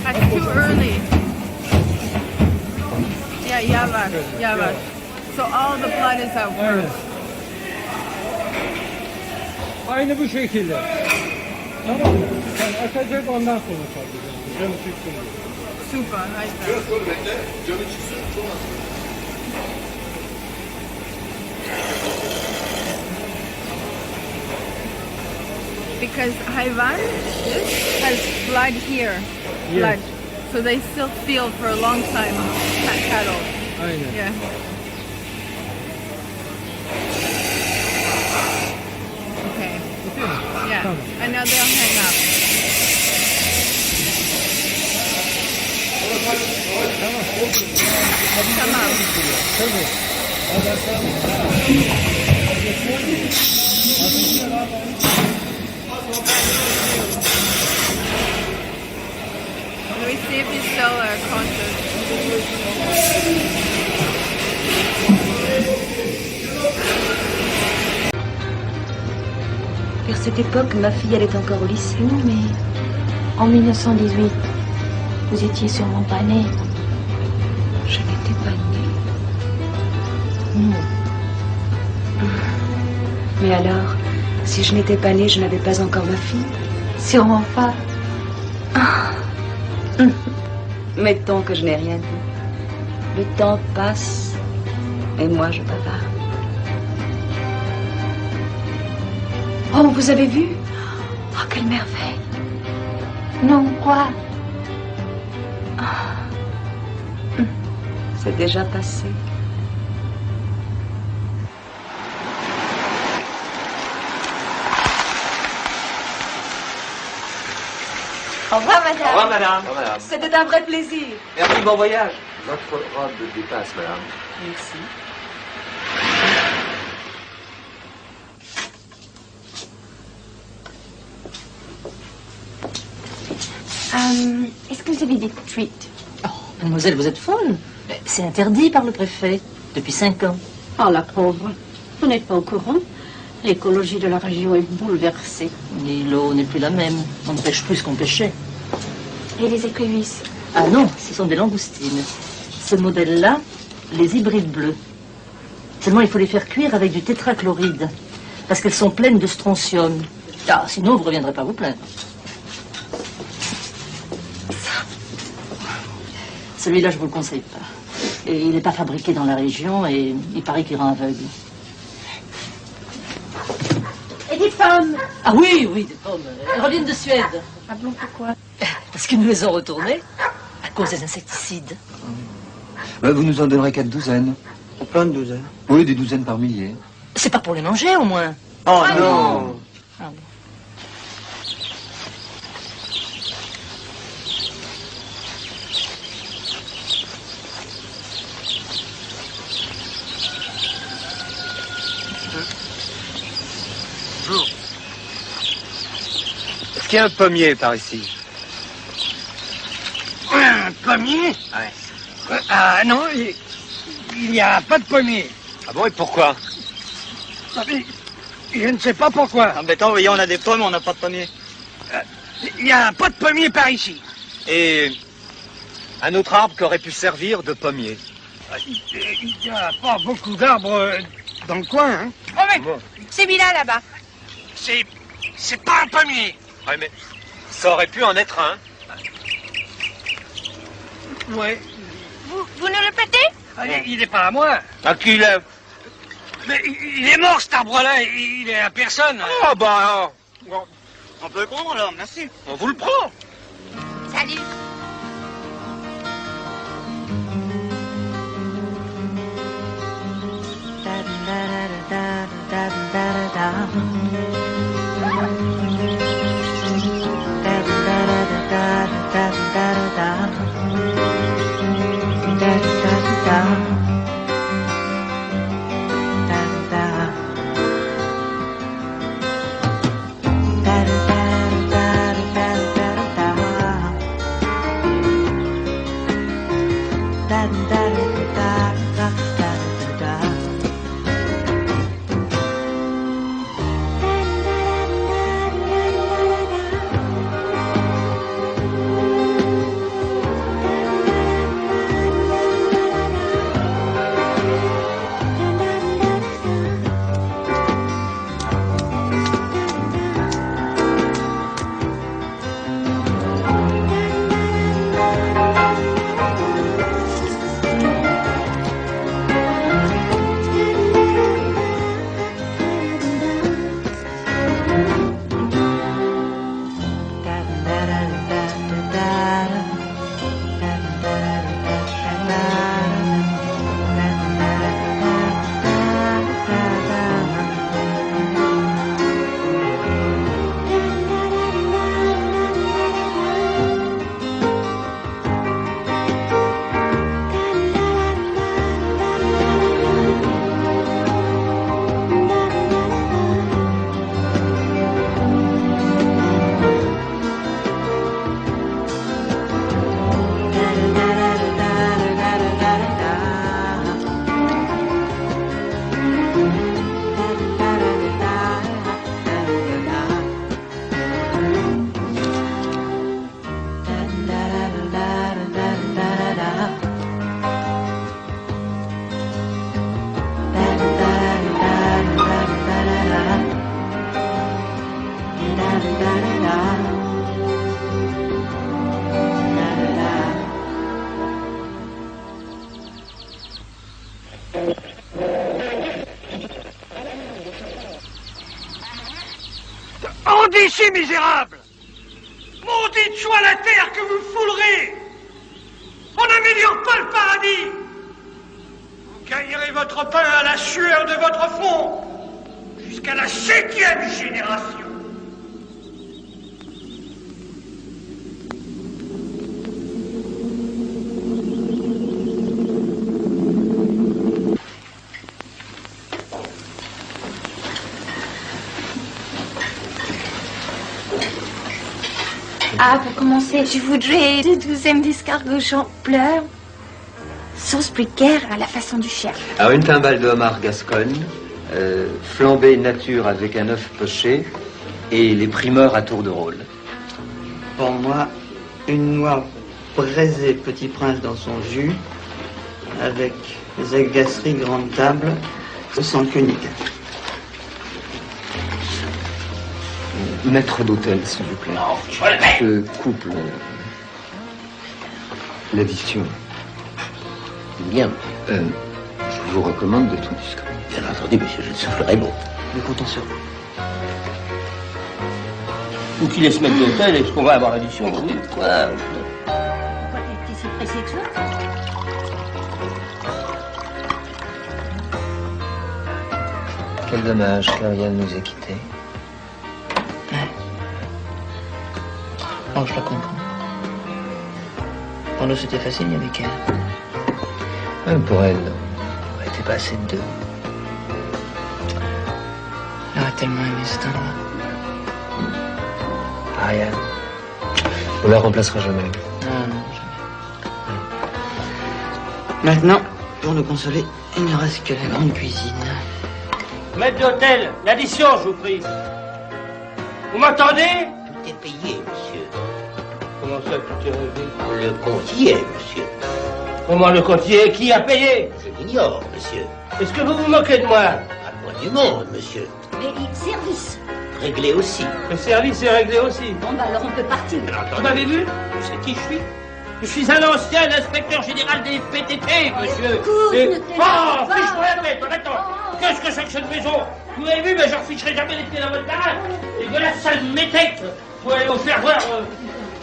That's too early. Yeah, Yavash. So all the blood is out first. Aynı bu şekilde. Tamam mı? Sen açacak ondan sonra çarpacağım. Canı çıksın diye. Super, harika. Biraz sonra bekle. Canı çıksın. Sonra. Because hayvan has blood here. Yes. Blood. So they still feel for a long time. Cattle. Aynen. Yeah. Okay. Yeah. Tamam. And now they'll hang up. Tamam. Tabii. Let me see if he's still conscious. Vers cette époque, ma fille allait encore au lycée. Oui, mais en 1918, vous étiez sûrement pas né. Je n'étais pas née. Non. Mais alors, si je n'étais pas née, je n'avais pas encore ma fille? Sûrement pas. Mettons que je n'ai rien dit. Le temps passe et moi je bavarde. Oh, vous avez vu? Oh, quelle merveille. Non, quoi? C'est déjà passé. Au revoir, madame. Au revoir, madame. Au revoir, madame. C'était un vrai plaisir. Merci, bon voyage. Votre robe dépasse, madame. Merci. Est-ce que vous avez des treats? Mademoiselle, vous êtes folle. C'est interdit par le préfet depuis 5 ans. Oh, la pauvre. Vous n'êtes pas au courant? L'écologie de la région est bouleversée. Et l'eau n'est plus la même. On ne pêche plus qu'on pêchait. Et les écrevisses? Ah non, ce sont des langoustines. Ce modèle-là, les hybrides bleus. Seulement, il faut les faire cuire avec du tétrachloride. Parce qu'elles sont pleines de strontium. Ah, sinon, vous ne reviendrez pas vous plaindre. Celui-là, je ne vous le conseille pas. Et il n'est pas fabriqué dans la région et il paraît qu'il rend aveugle. Et des pommes? Ah oui, oui, des pommes. Elles reviennent de Suède. Ah bon, pourquoi? Parce qu'ils nous les ont retournées à cause des insecticides. Vous nous en donnerez 4 douzaines. Plein de douzaines. Oui, des douzaines par milliers. C'est pas pour les manger, au moins. Oh non. Ah bon. Bonjour. Est-ce qu'il y a un pommier par ici? Un pommier? Ouais. Ah non, il n'y a pas de pommier. Ah bon, et pourquoi? Je ne sais pas pourquoi. Embêtant, voyons, on a des pommes, on n'a pas de pommier. Il n'y a pas de pommier par ici. Et un autre arbre qui aurait pu servir de pommier. Il n'y a pas beaucoup d'arbres dans le coin, hein. Oh, mais c'est Mila, là-bas. C'est pas un pommier. Ouais, mais ça aurait pu en être un. Ouais. Vous nous le prêtez? Il n'est pas à moi. À qui il est? Mais il est mort, cet arbre-là. Il est à personne. Ah bah alors. Bon, on peut le prendre alors, merci. On vous le prend. Salut. Endichez, misérable! Maudite soit la terre que vous foulerez! On n'améliore pas le paradis! Vous gagnerez votre pain à la sueur de votre front, jusqu'à la 7e génération! Ah, pour commencer, je voudrais le 12e d'escargot pleurs. Sauce briquère à la façon du chef. Alors, une timbale de homard Gascogne, flambée nature avec un œuf poché et les primeurs à tour de rôle. Pour moi, une noix braisée Petit Prince dans son jus, avec les agaceries grande table, sans queue ni tête. Maître d'hôtel, s'il vous plaît. Ce couple. L'addition. Bien. Je vous recommande d'être discret. Bien entendu, monsieur, je ne soufflerai bon. Nous comptons sur vous. Ou qu'il laisse mettre d'hôtel, est-ce qu'on va avoir l'addition? Oui, quoi? Pourquoi t'es si pressé que ça? Quel dommage qu'Ariane nous ait quittés. Oh, je la comprends. Pour nous, c'était facile, il n'y avait qu'elle. Pour elle, on était pas assez de deux. Elle aurait tellement aimé cet endroit. Ariane, on la remplacera jamais. Non, non, jamais. Maintenant, pour nous consoler, il ne reste que la grande cuisine. Maître d'hôtel, l'addition, je vous prie. Vous m'entendez? Tout est payé, monsieur. Comment ça, tout est réglé? Le comptier, monsieur. Comment le comptier? Qui a payé? Je l'ignore, monsieur. Est-ce que vous vous moquez de moi? À quoi du monde, monsieur. Mais service. Réglé aussi. Le service est réglé aussi. Bon, bah alors on peut partir. Vous m'avez vu? Vous savez qui je suis? Je suis un ancien inspecteur général des PTT, monsieur. Et... Oh, fiche-moi la tête, attends. Qu'est-ce que c'est que cette maison? Vous m'avez vu, mais je reficherai jamais les pieds dans votre baraque. Et voilà, sale métèque. Vous allez vous faire voir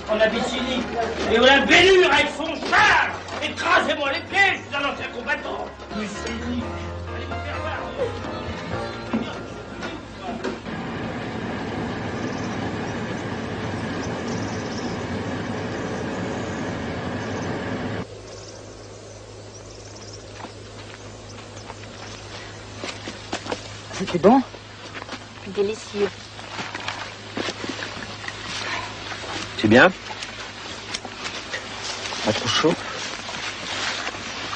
en Abyssinie. Et voilà, Bélure avec son char. Écrasez-moi les pieds, je suis un ancien combattant. Mussolini. Allez vous faire voir. C'était bon? Délicieux. C'est bien? Pas trop chaud?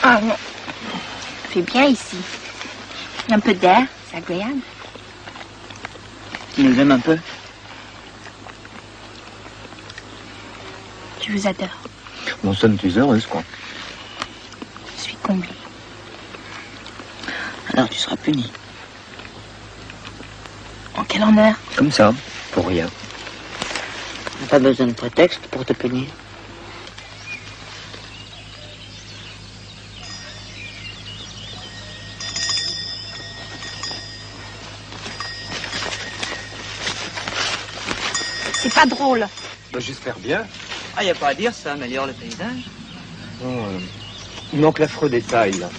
Ah non. Ça fait bien ici. Un peu d'air, c'est agréable. Tu nous aimes un peu? Je vous adore. Bon, somme, tu es heureuse, quoi. Je suis comblée. Alors tu seras puni. En quel honneur. Comme ça, pour rien. On n'a pas besoin de prétexte pour te punir. C'est pas drôle. Bah, j'espère bien. Ah, y a pas à dire, ça améliore le paysage. Non, il manque l'affreux détail, là.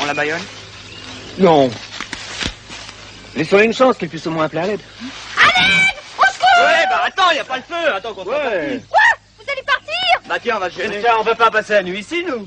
On la baïonne? Non. Laissons-lui une chance qu'il puisse au moins appeler à l'aide. Allez! Au secours! Ouais, bah attends, y a pas le feu. Attends qu'on soit parti. Quoi? Vous allez partir? Bah tiens, on va se gêner. Tiens, on peut pas passer la nuit ici, nous.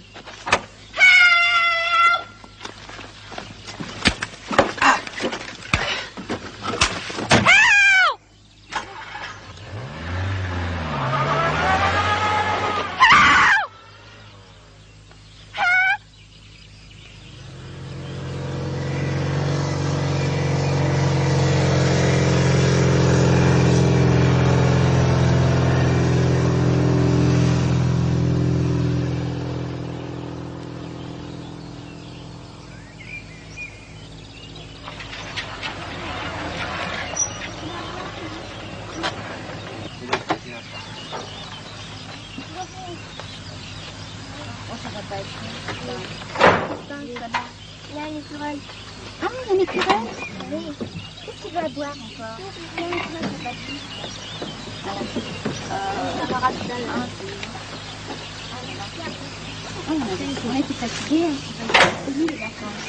ça va pas être. Là, l'écureuil. Ah, il y a un écureuil? Oui. Qu'est-ce qu'il veut boire encore? Il y a un écureuil, ça va pas. Ça va rater dans le oh, c'est vrai qu'il est fatigué. C'est lui, les vacances.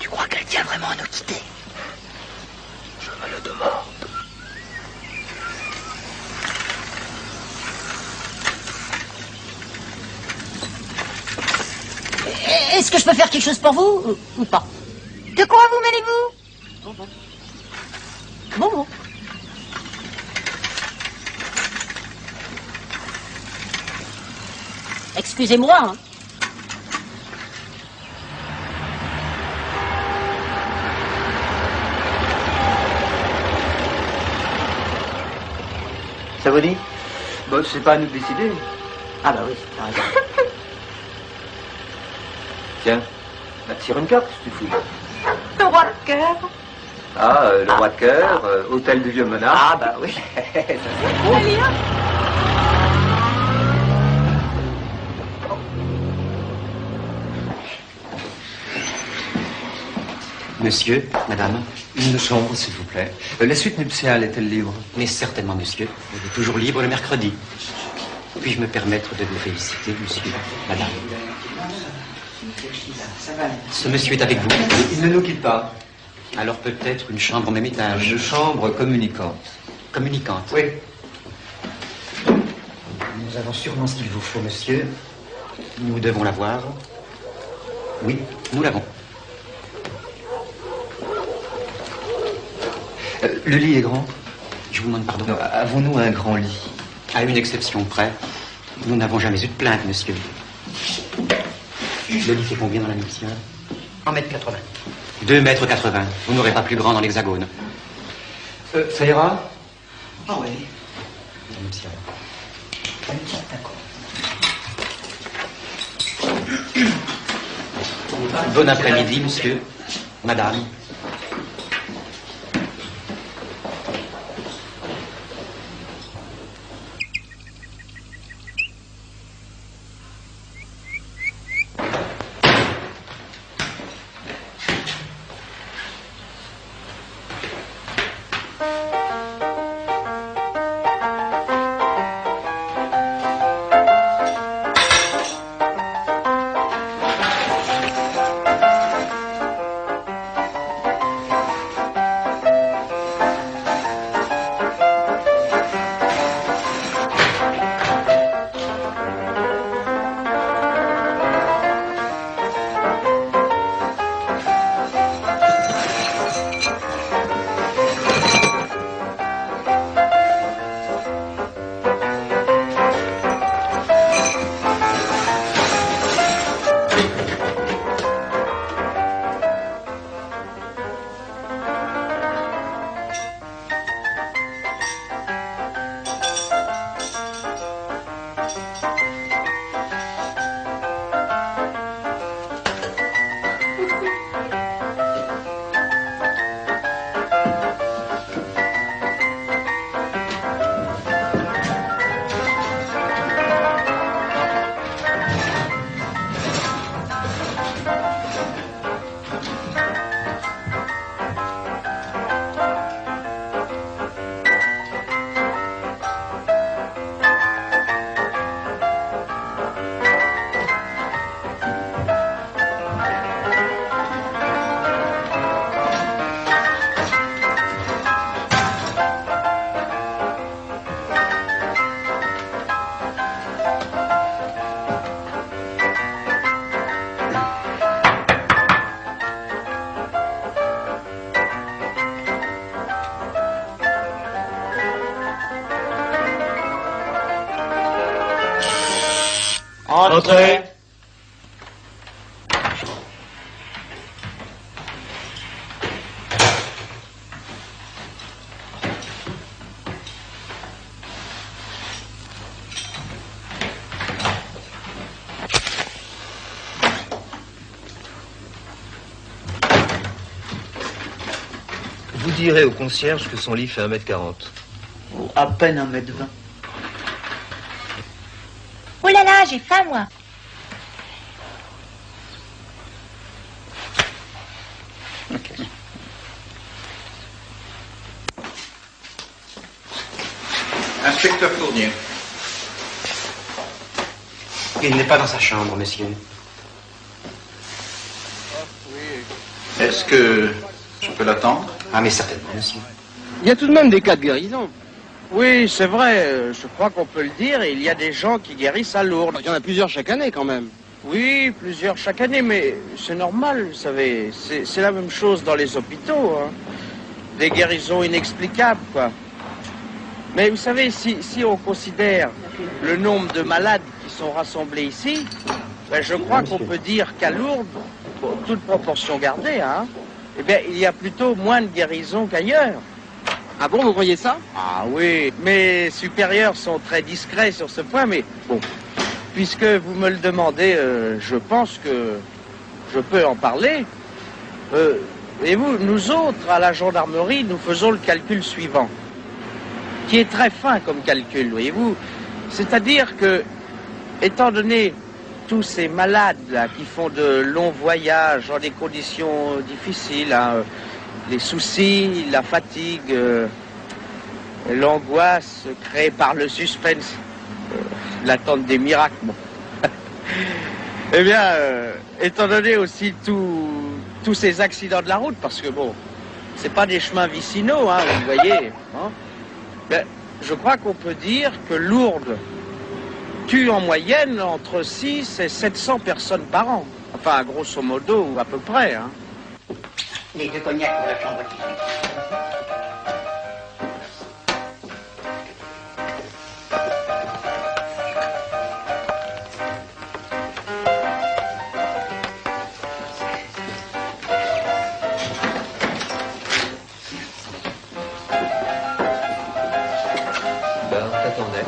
Tu crois qu'elle tient vraiment à notre idée? Je me le demande. Est-ce que je peux faire quelque chose pour vous ou pas? De quoi vous mêlez-vous? Bon. Excusez-moi. Hein. Ça vous dit? Bon, c'est pas à nous de décider. Ah bah oui, t'as raison. Tiens, bah, tire une carte, si tu fous. Le roi de cœur. Ah, le roi de cœur, hôtel du vieux monarque. Ah bah oui, ça c'est beau. Allez, hop. Monsieur, madame, une chambre, s'il vous plaît. La suite nuptiale est-elle libre? Mais certainement, monsieur. Elle est toujours libre le mercredi. Puis-je me permettre de vous féliciter, monsieur, madame? Ce monsieur est avec vous? Il ne nous quitte pas. Alors peut-être une chambre au même étage. Une chambre communicante. Communicante? Oui. Nous avons sûrement ce qu'il vous faut, monsieur. Nous devons l'avoir. Oui, nous l'avons. Le lit est grand? Je vous demande pardon. Avons-nous un grand lit? À une exception près. Nous n'avons jamais eu de plainte, monsieur. Le lit fait combien dans la nuptiale? 1,80 m. 2,80 m. Vous n'aurez pas plus grand dans l'hexagone. Ça ira? Ah oui. La nuptiale. D'accord. Bon après-midi, monsieur. Madame. Entrez. Vous direz au concierge que son lit fait 1m40. Oh, à peine 1m20. Oh là là, j'ai faim, moi. Inspecteur Fournier. Il n'est pas dans sa chambre, monsieur. Est-ce que je peux l'attendre? Ah, mais certainement, monsieur. Il y a tout de même des cas de guérison. Oui, c'est vrai, je crois qu'on peut le dire, il y a des gens qui guérissent à Lourdes. Il y en a plusieurs chaque année, quand même. Oui, plusieurs chaque année, mais c'est normal, vous savez. C'est la même chose dans les hôpitaux, hein. Des guérisons inexplicables, quoi. Mais vous savez, si on considère le nombre de malades qui sont rassemblés ici, ben je crois qu'on peut dire qu'à Lourdes, pour toute proportion gardée, hein, eh bien, il y a plutôt moins de guérisons qu'ailleurs. Ah bon, vous croyez ça? Ah oui, mes supérieurs sont très discrets sur ce point, mais bon, puisque vous me le demandez, je pense que je peux en parler. Et vous, nous autres, à la gendarmerie, nous faisons le calcul suivant, qui est très fin comme calcul, voyez-vous. C'est-à-dire que, étant donné tous ces malades là, qui font de longs voyages dans des conditions difficiles, hein, les soucis, la fatigue, l'angoisse créée par le suspense, l'attente des miracles. Bon. Eh bien, étant donné aussi tous ces accidents de la route, parce que bon, c'est pas des chemins vicinaux, hein, vous voyez, hein, ben, je crois qu'on peut dire que Lourdes tue en moyenne entre 6 et 700 personnes par an. Enfin, grosso modo, ou à peu près, hein. Les 2 cognacs pour la chambre. Ben, on t'attendait.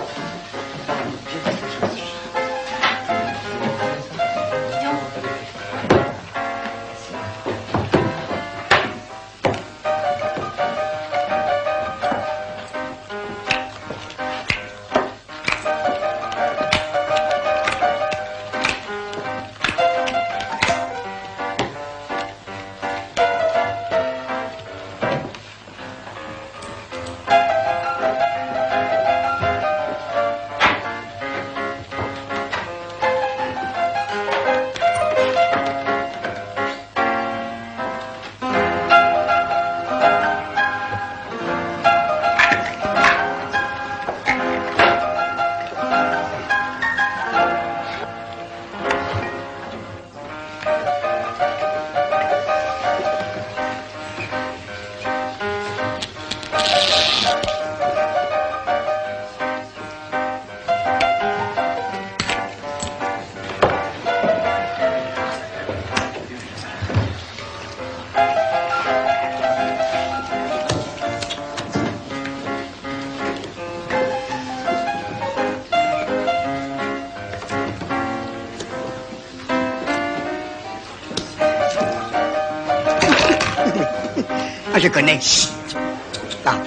Ah, je connais. Chut. Pardon.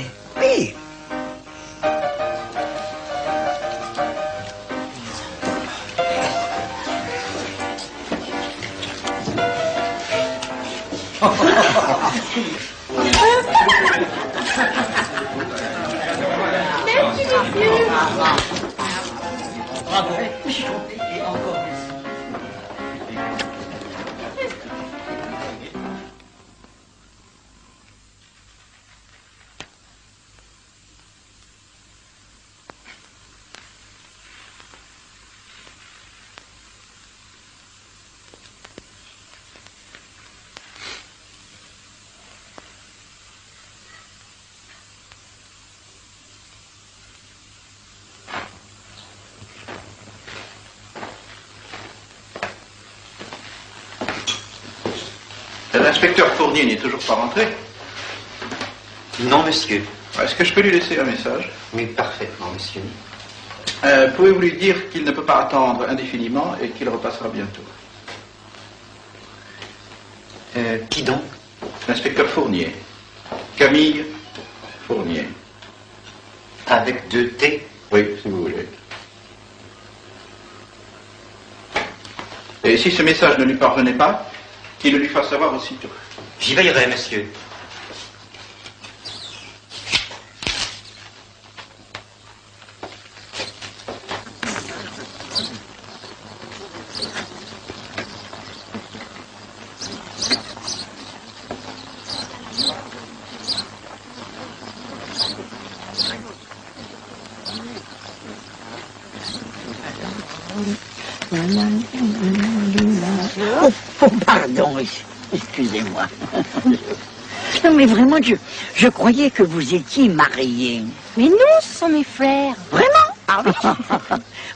Oui. Merci, monsieur. Bravo. Et encore merci. L'inspecteur Fournier n'est toujours pas rentré? Non, monsieur. Est-ce que je peux lui laisser un message? Oui, parfaitement, monsieur. Pouvez-vous lui dire qu'il ne peut pas attendre indéfiniment et qu'il repassera bientôt? Qui donc? L'inspecteur Fournier. Camille Fournier. Avec 2 T? Oui, si vous voulez. Et si ce message ne lui parvenait pas, qu'il le lui fasse savoir aussitôt. J'y veillerai, monsieur. Oh, pardon, excusez-moi. Non, mais vraiment, je croyais que vous étiez mariés. Mais non, ce sont mes frères. Vraiment? Ah oui.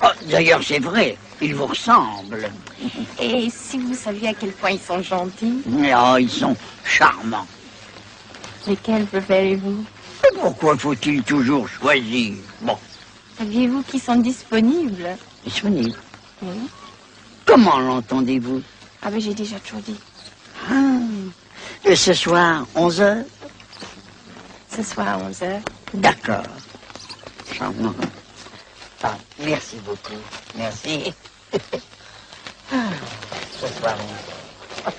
Oh, d'ailleurs, c'est vrai, ils vous ressemblent. Et si vous saviez à quel point ils sont gentils. Oh, ils sont charmants. Lesquels préférez-vous? Mais pourquoi faut-il toujours choisir? Bon. Saviez-vous qu'ils sont disponibles? Disponibles? Oui. Comment l'entendez-vous? Ah ben j'ai déjà toujours dit. Ah. Et ce soir, 11h? Ce soir à 11h. D'accord. Charmant. Ah, merci beaucoup. Merci. Ah, ce soir, 11h.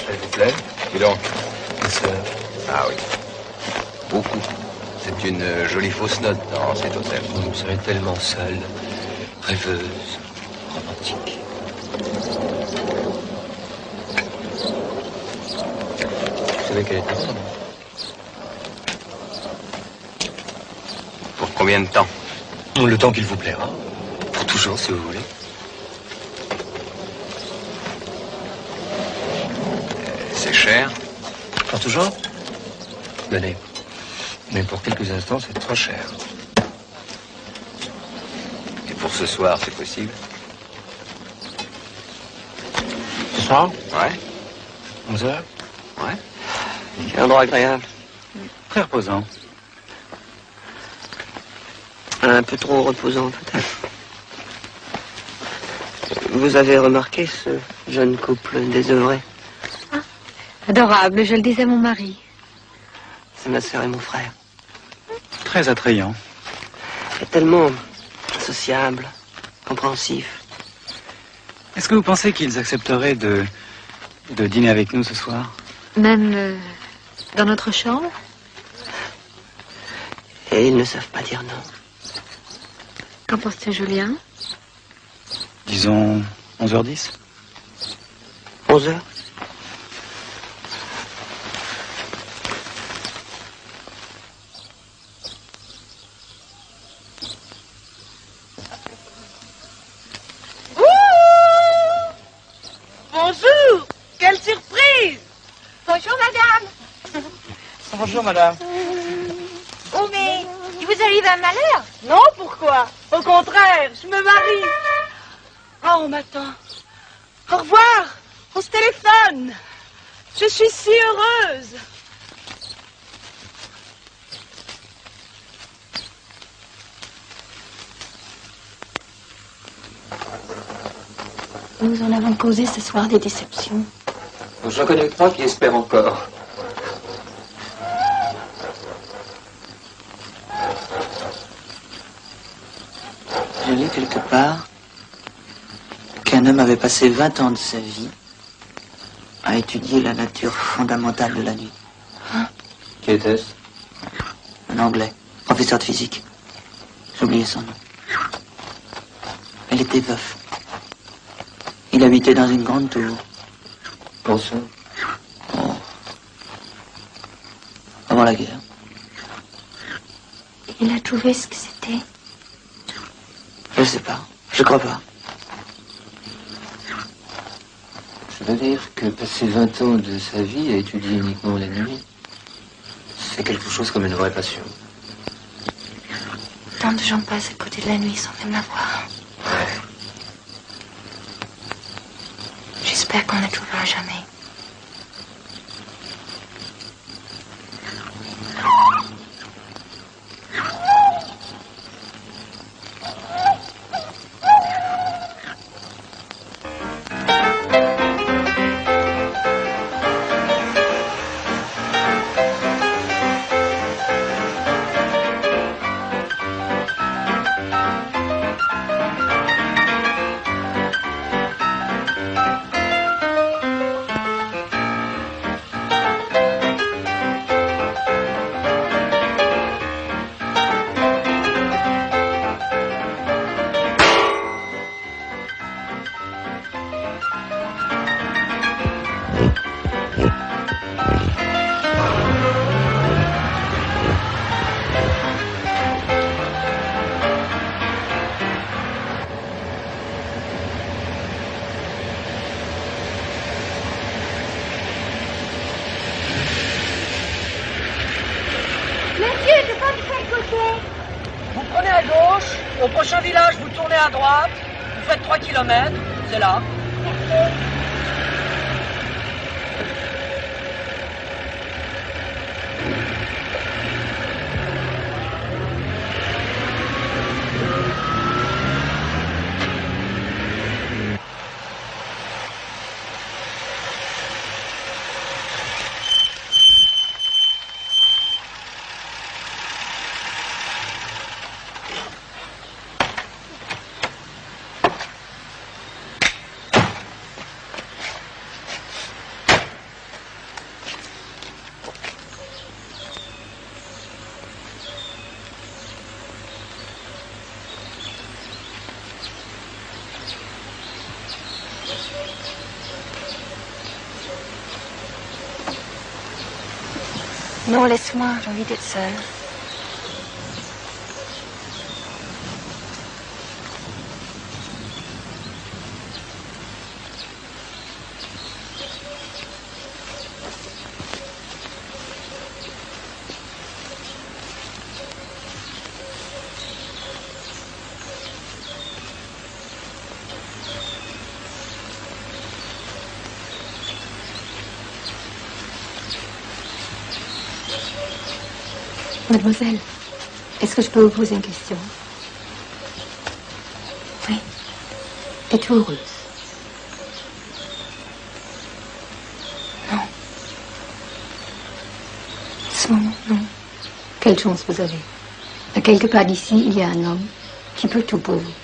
Elle vous plaît? Dis donc. Ah oui. Beaucoup. C'est une jolie fausse note dans cet hôtel. Vous me serez tellement seule, rêveuse, romantique. Vous savez qu'elle est bonne. Pour combien de temps? Le temps qu'il vous plaira. Pour toujours, si vous voulez. C'est cher? Pour toujours? Donnez. Mais pour quelques instants, c'est trop cher. Et pour ce soir, c'est possible? Ce soir? Ouais. 11h? Ouais. Quel endroit agréable. Très reposant. Un peu trop reposant, peut-être. Vous avez remarqué ce jeune couple désœuvré? Adorable, je le disais à mon mari. C'est ma sœur et mon frère. Très attrayant. Et tellement sociable, compréhensif. Est-ce que vous pensez qu'ils accepteraient de dîner avec nous ce soir? Même dans notre chambre? Et ils ne savent pas dire non. Qu'en penses-tu, Julien? Disons 11h10? 11h? Bonjour! Quelle surprise! Bonjour, madame. Bonjour, madame. Oh, mais il vous arrive un malheur? Non, pourquoi? Au contraire, je me marie. Ah, on m'attend. Au revoir. On se téléphone. Je suis si heureuse. Nous en avons causé ce soir des déceptions. J'en connais 3 qui espèrent encore. J'ai lu quelque part qu'un homme avait passé 20 ans de sa vie à étudier la nature fondamentale de la nuit. Qui était-ce? Un Anglais, professeur de physique. J'ai oublié son nom. Il était veuf. Il habitait dans une grande tour. Pour ça? Oh. Avant la guerre. Il a trouvé ce que c'était. Je sais pas. Je crois pas. Ça veut dire que passer 20 ans de sa vie à étudier uniquement la nuit, C'est quelque chose comme une vraie passion. Tant de gens passent à côté de la nuit sans même la voir. Ouais. J'espère qu'on la trouvera jamais. Monsieur, je passe de quel côté? Vous prenez à gauche, au prochain village, vous tournez à droite, vous faites 3 km, c'est là. Non, laisse-moi, j'ai envie d'être seule. Mademoiselle, est-ce que je peux vous poser une question? Oui. Êtes-vous heureuse? Non. En ce moment, non. Quelle chance vous avez. À quelque part d'ici, il y a un homme qui peut tout pour vous.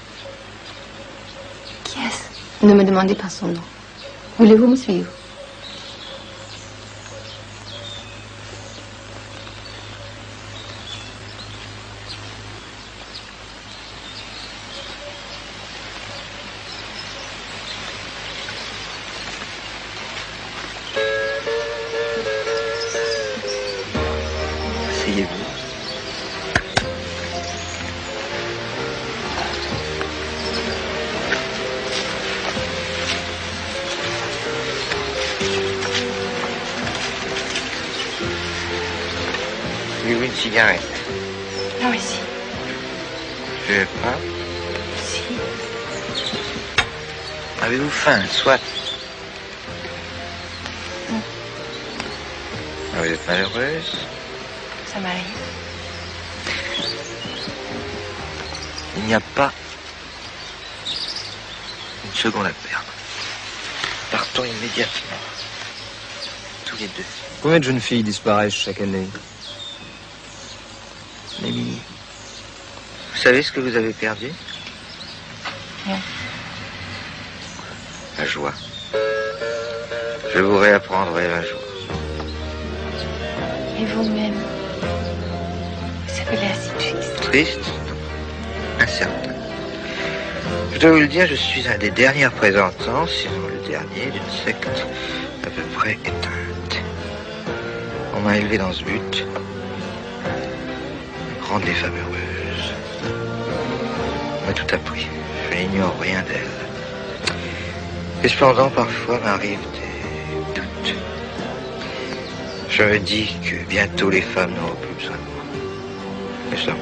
Qui est-ce? Ne me demandez pas son nom. Voulez-vous me suivre? Asseyez-vous. Voulez-vous une cigarette? Non, ici. Je vais pas. Si. Avez-vous faim? Soit. Non. Vous êtes malheureuse? Ça m'arrive. Il n'y a pas une seconde à perdre. Partons immédiatement. Tous les deux. Combien de jeunes filles disparaissent chaque année? Émilie, vous savez ce que vous avez perdu? Non. La joie. Je vous réapprendrai un jour. Et vous-même, vous avez l'air si triste. Triste? Incertain. Je dois vous le dire, je suis un des derniers représentants, sinon le dernier, d'une secte à peu près éteinte. On m'a élevé dans ce but. Rendre les femmes heureuses. On m'a tout appris. Je n'ignore rien d'elles. Et cependant, parfois m'arrivent des doutes. Je me dis que bientôt les femmes n'auront plus besoin de moi. Mais ça.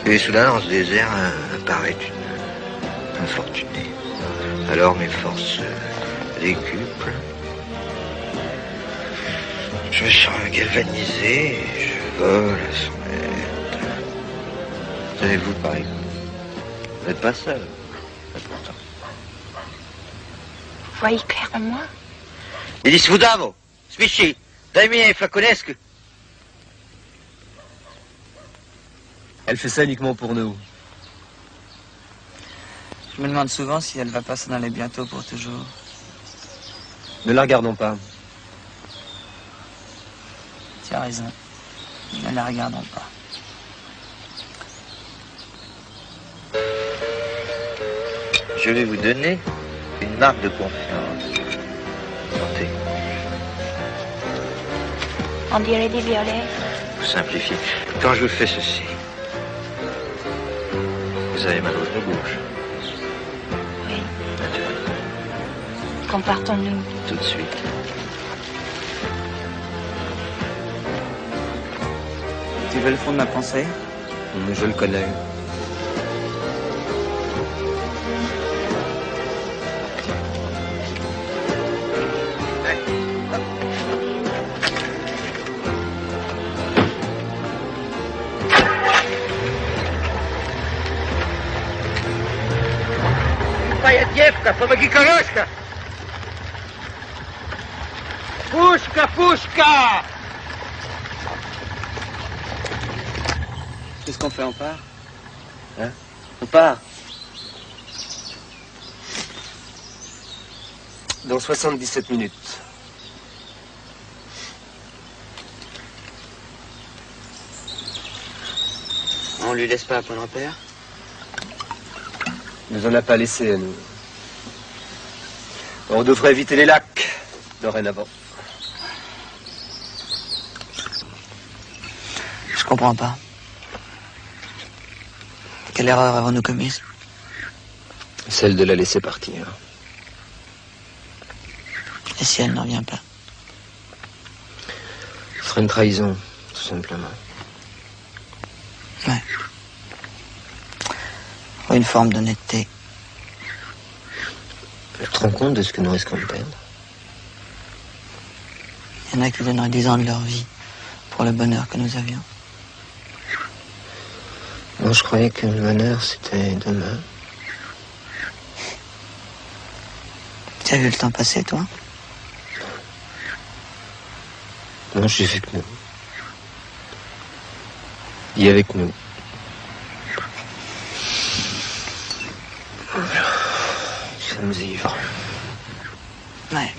Et soudain, dans ce désert, apparaît une infortunée. Alors mes forces décuplent. Je me sens galvanisé et je vole à son aide. Savez-vous, par exemple, vous n'êtes pas seul. Pourtant. Vous voyez clair en moi? Ili svudavo, sviši, daj mi je flaconesque. Elle fait ça uniquement pour nous. Je me demande souvent si elle va pas s'en aller bientôt pour toujours. Ne la regardons pas. Tu as raison. Ne la regardons pas. Je vais vous donner une marque de confiance. Sentez. On dirait des violets. Vous simplifiez. Quand je fais ceci, vous avez mal au gauche. Oui. Naturellement. Compartons-nous. Tout de suite. Tu veux le fond de ma pensée? Je le connais. Moja dziewka, pomogi koleżka! Puszka, puszka! Qu'est-ce qu'on fait, on part? Hein? On part. Dans 77 minutes. On lui laisse pas un point de repère? Il nous en a pas laissé à nous. On devrait éviter les lacs, dorénavant. Je comprends pas. Quelle erreur avons-nous commise? Celle de la laisser partir. Et si elle n'en vient pas? Ce serait une trahison, tout simplement. Ouais. Ou une forme d'honnêteté. Tu te rends compte de ce que nous risquons de perdre? Il y en a qui donneraient 10 ans de leur vie pour le bonheur que nous avions. Moi, je croyais que le bonheur, c'était demain. Tu as vu le temps passer, toi? Non, j'ai vu que nous. Il est avec nous. Nous sommes ivres. Ouais.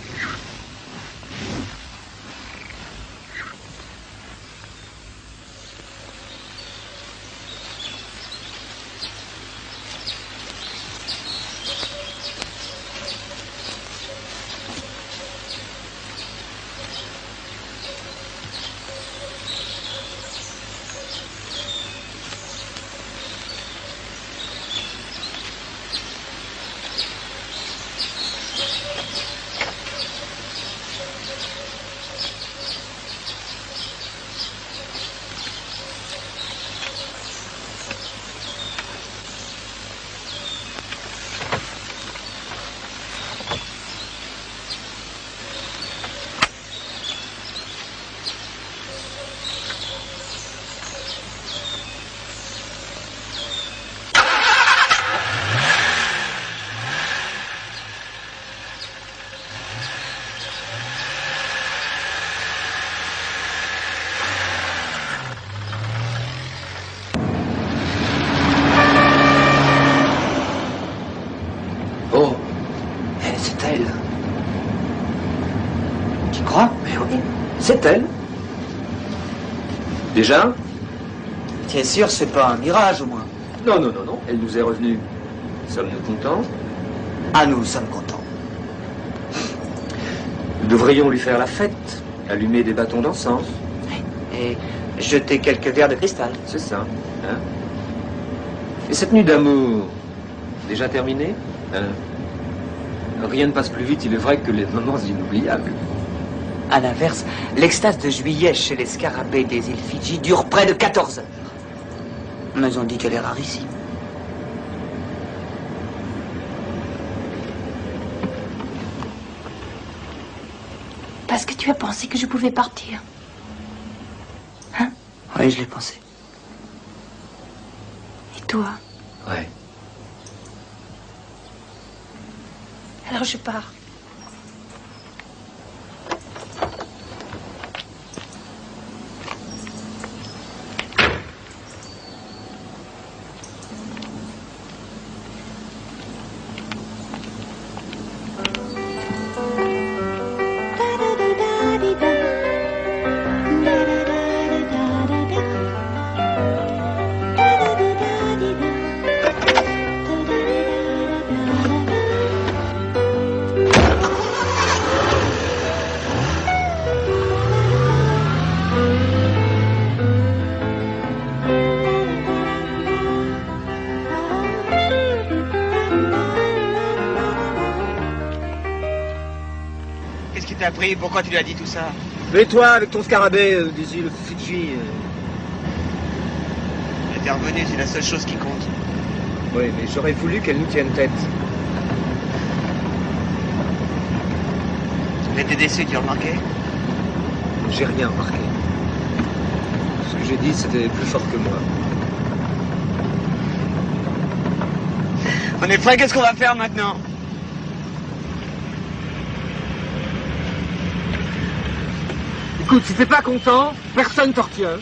Oh, c'est elle. Tu crois? Mais oui, c'est elle. Déjà? Tu es sûr, c'est pas un mirage, au moins? Non, non, non, non, elle nous est revenue. Sommes-nous contents? Ah, nous sommes contents. Nous devrions lui faire la fête, allumer des bâtons d'encens. Et jeter quelques verres de cristal. C'est ça, hein? Et cette nuit d'amour, déjà terminée? Rien ne passe plus vite, il est vrai, que les moments inoubliables. À l'inverse, l'extase de juillet chez les scarabées des îles Fidji dure près de 14 heures. Mais on dit qu'elle est rarissime. Parce que tu as pensé que je pouvais partir. Hein? Oui, je l'ai pensé. Et toi? Ouais. Alors je pars. Qu'est-ce qui t'a pris? Pourquoi tu lui as dit tout ça? Mais toi, avec ton scarabée des îles Fidji... Elle était revenue, c'est la seule chose qui compte. Oui, mais j'aurais voulu qu'elle nous tienne tête. Elle était déçue, tu as remarqué? J'ai rien remarqué. Ce que j'ai dit, c'était plus fort que moi. On est prêt, qu'est-ce qu'on va faire maintenant? Écoute, si t'es pas content, personne t'en retient.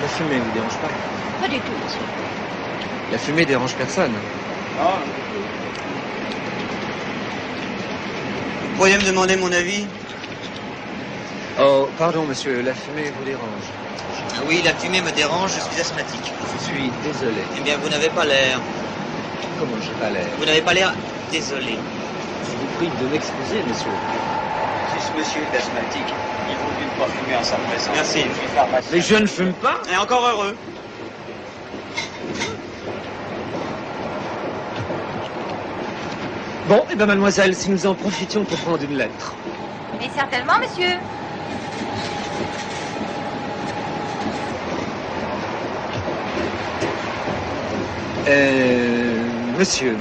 La fumée vous dérange pas? Pas du tout, monsieur. La fumée dérange personne. Non. Vous pourriez me demander mon avis? Oh, pardon, monsieur, la fumée vous dérange. Ah oui, la fumée me dérange, je suis asthmatique. Je suis désolé. Eh bien, vous n'avez pas l'air. Comment j'ai pas l'air? Vous n'avez pas l'air désolé. Je vous prie de m'excuser, monsieur. Si ce monsieur est asthmatique, il vaut mieux ne pas fumer en sa présence. Merci. Je suis pharmacien. Mais je ne fume pas. Et encore heureux. Bon, eh bien, mademoiselle, si nous en profitions pour prendre une lettre. Mais certainement, monsieur. Monsieur.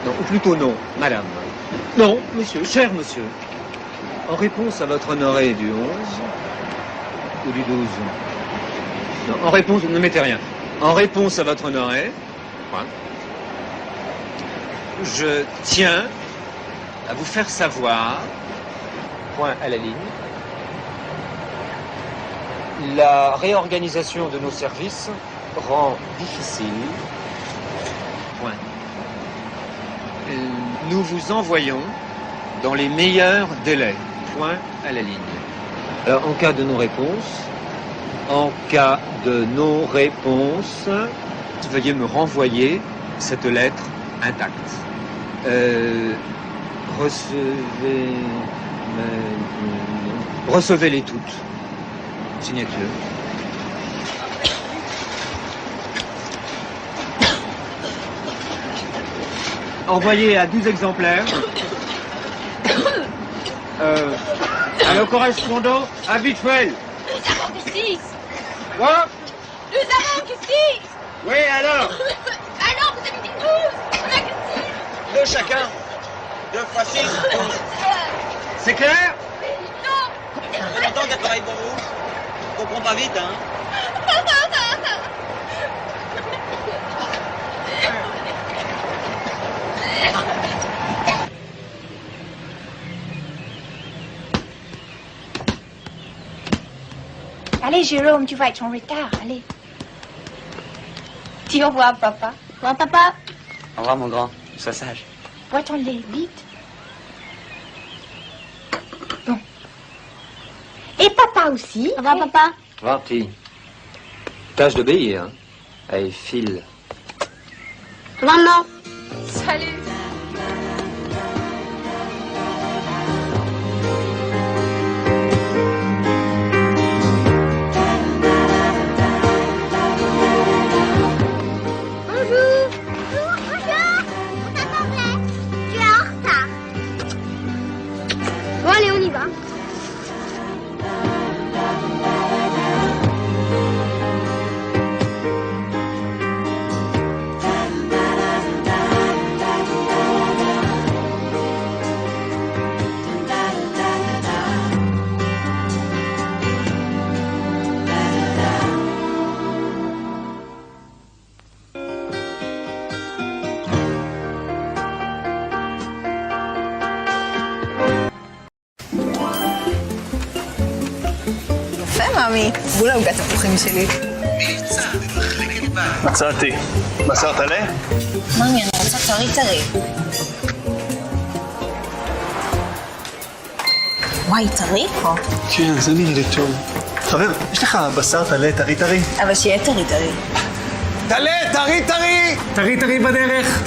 Non, ou plutôt non, madame. Non, monsieur, cher monsieur. En réponse à votre honoré du 11 ou du 12. Non, en réponse, ne mettez rien. En réponse à votre honoré, point, je tiens à vous faire savoir, point à la ligne, la réorganisation de nos services rend difficile, point. Nous vous envoyons dans les meilleurs délais, point à la ligne. Alors, en cas de non-réponse, veuillez me renvoyer cette lettre intacte. Recevez-les toutes. Signature. Envoyé à 12 exemplaires. À le correspondant habituel. Nous avons que 6. Quoi? Nous avons que 6. Oui, alors? Alors, vous avez dit 12. On a que 6. 2 chacun. 2 fois 6, 12. C'est clair? Non. Ça fait longtemps qu'elle travaille pour vous. Je comprends pas vite, hein. Allez, Jérôme, tu vas être en retard. Allez. Dis au revoir, papa. Au revoir, papa. Au revoir, mon grand. Sois sage. Bois ton lait, vite. Bon. Et papa aussi. Au revoir, papa. Au revoir, petit. Tâche d'obéir. Hein. Allez, file. Au revoir, maman. Salut. Bon, allez, on y va. מאמי. בול עוגת תפוחים שלי. מצאתי. בשר טלה? מאמי, אני רוצה טרי טרי. וואי, טרי פה. כן, זה נראה לי טוב. חבר, יש לך בשר טלה טרי טרי? אבל שיהיה טרי טרי. טלה, טרי טרי! טרי טרי בדרך.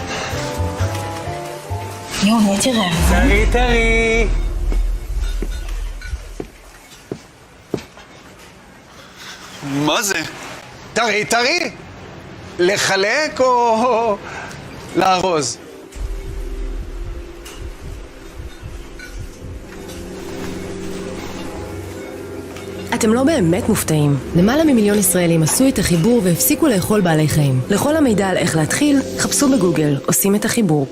יואו, נהייתי רעבה. טרי טרי! מה זה? טרי טרי? לחלק או לארוז? אתם לא באמת מופתעים. למעלה ממיליון ישראלים עשו את החיבור והפסיקו לאכול בעלי חיים. לכל המידע על איך להתחיל, חפשו בגוגל, עושים את החיבור.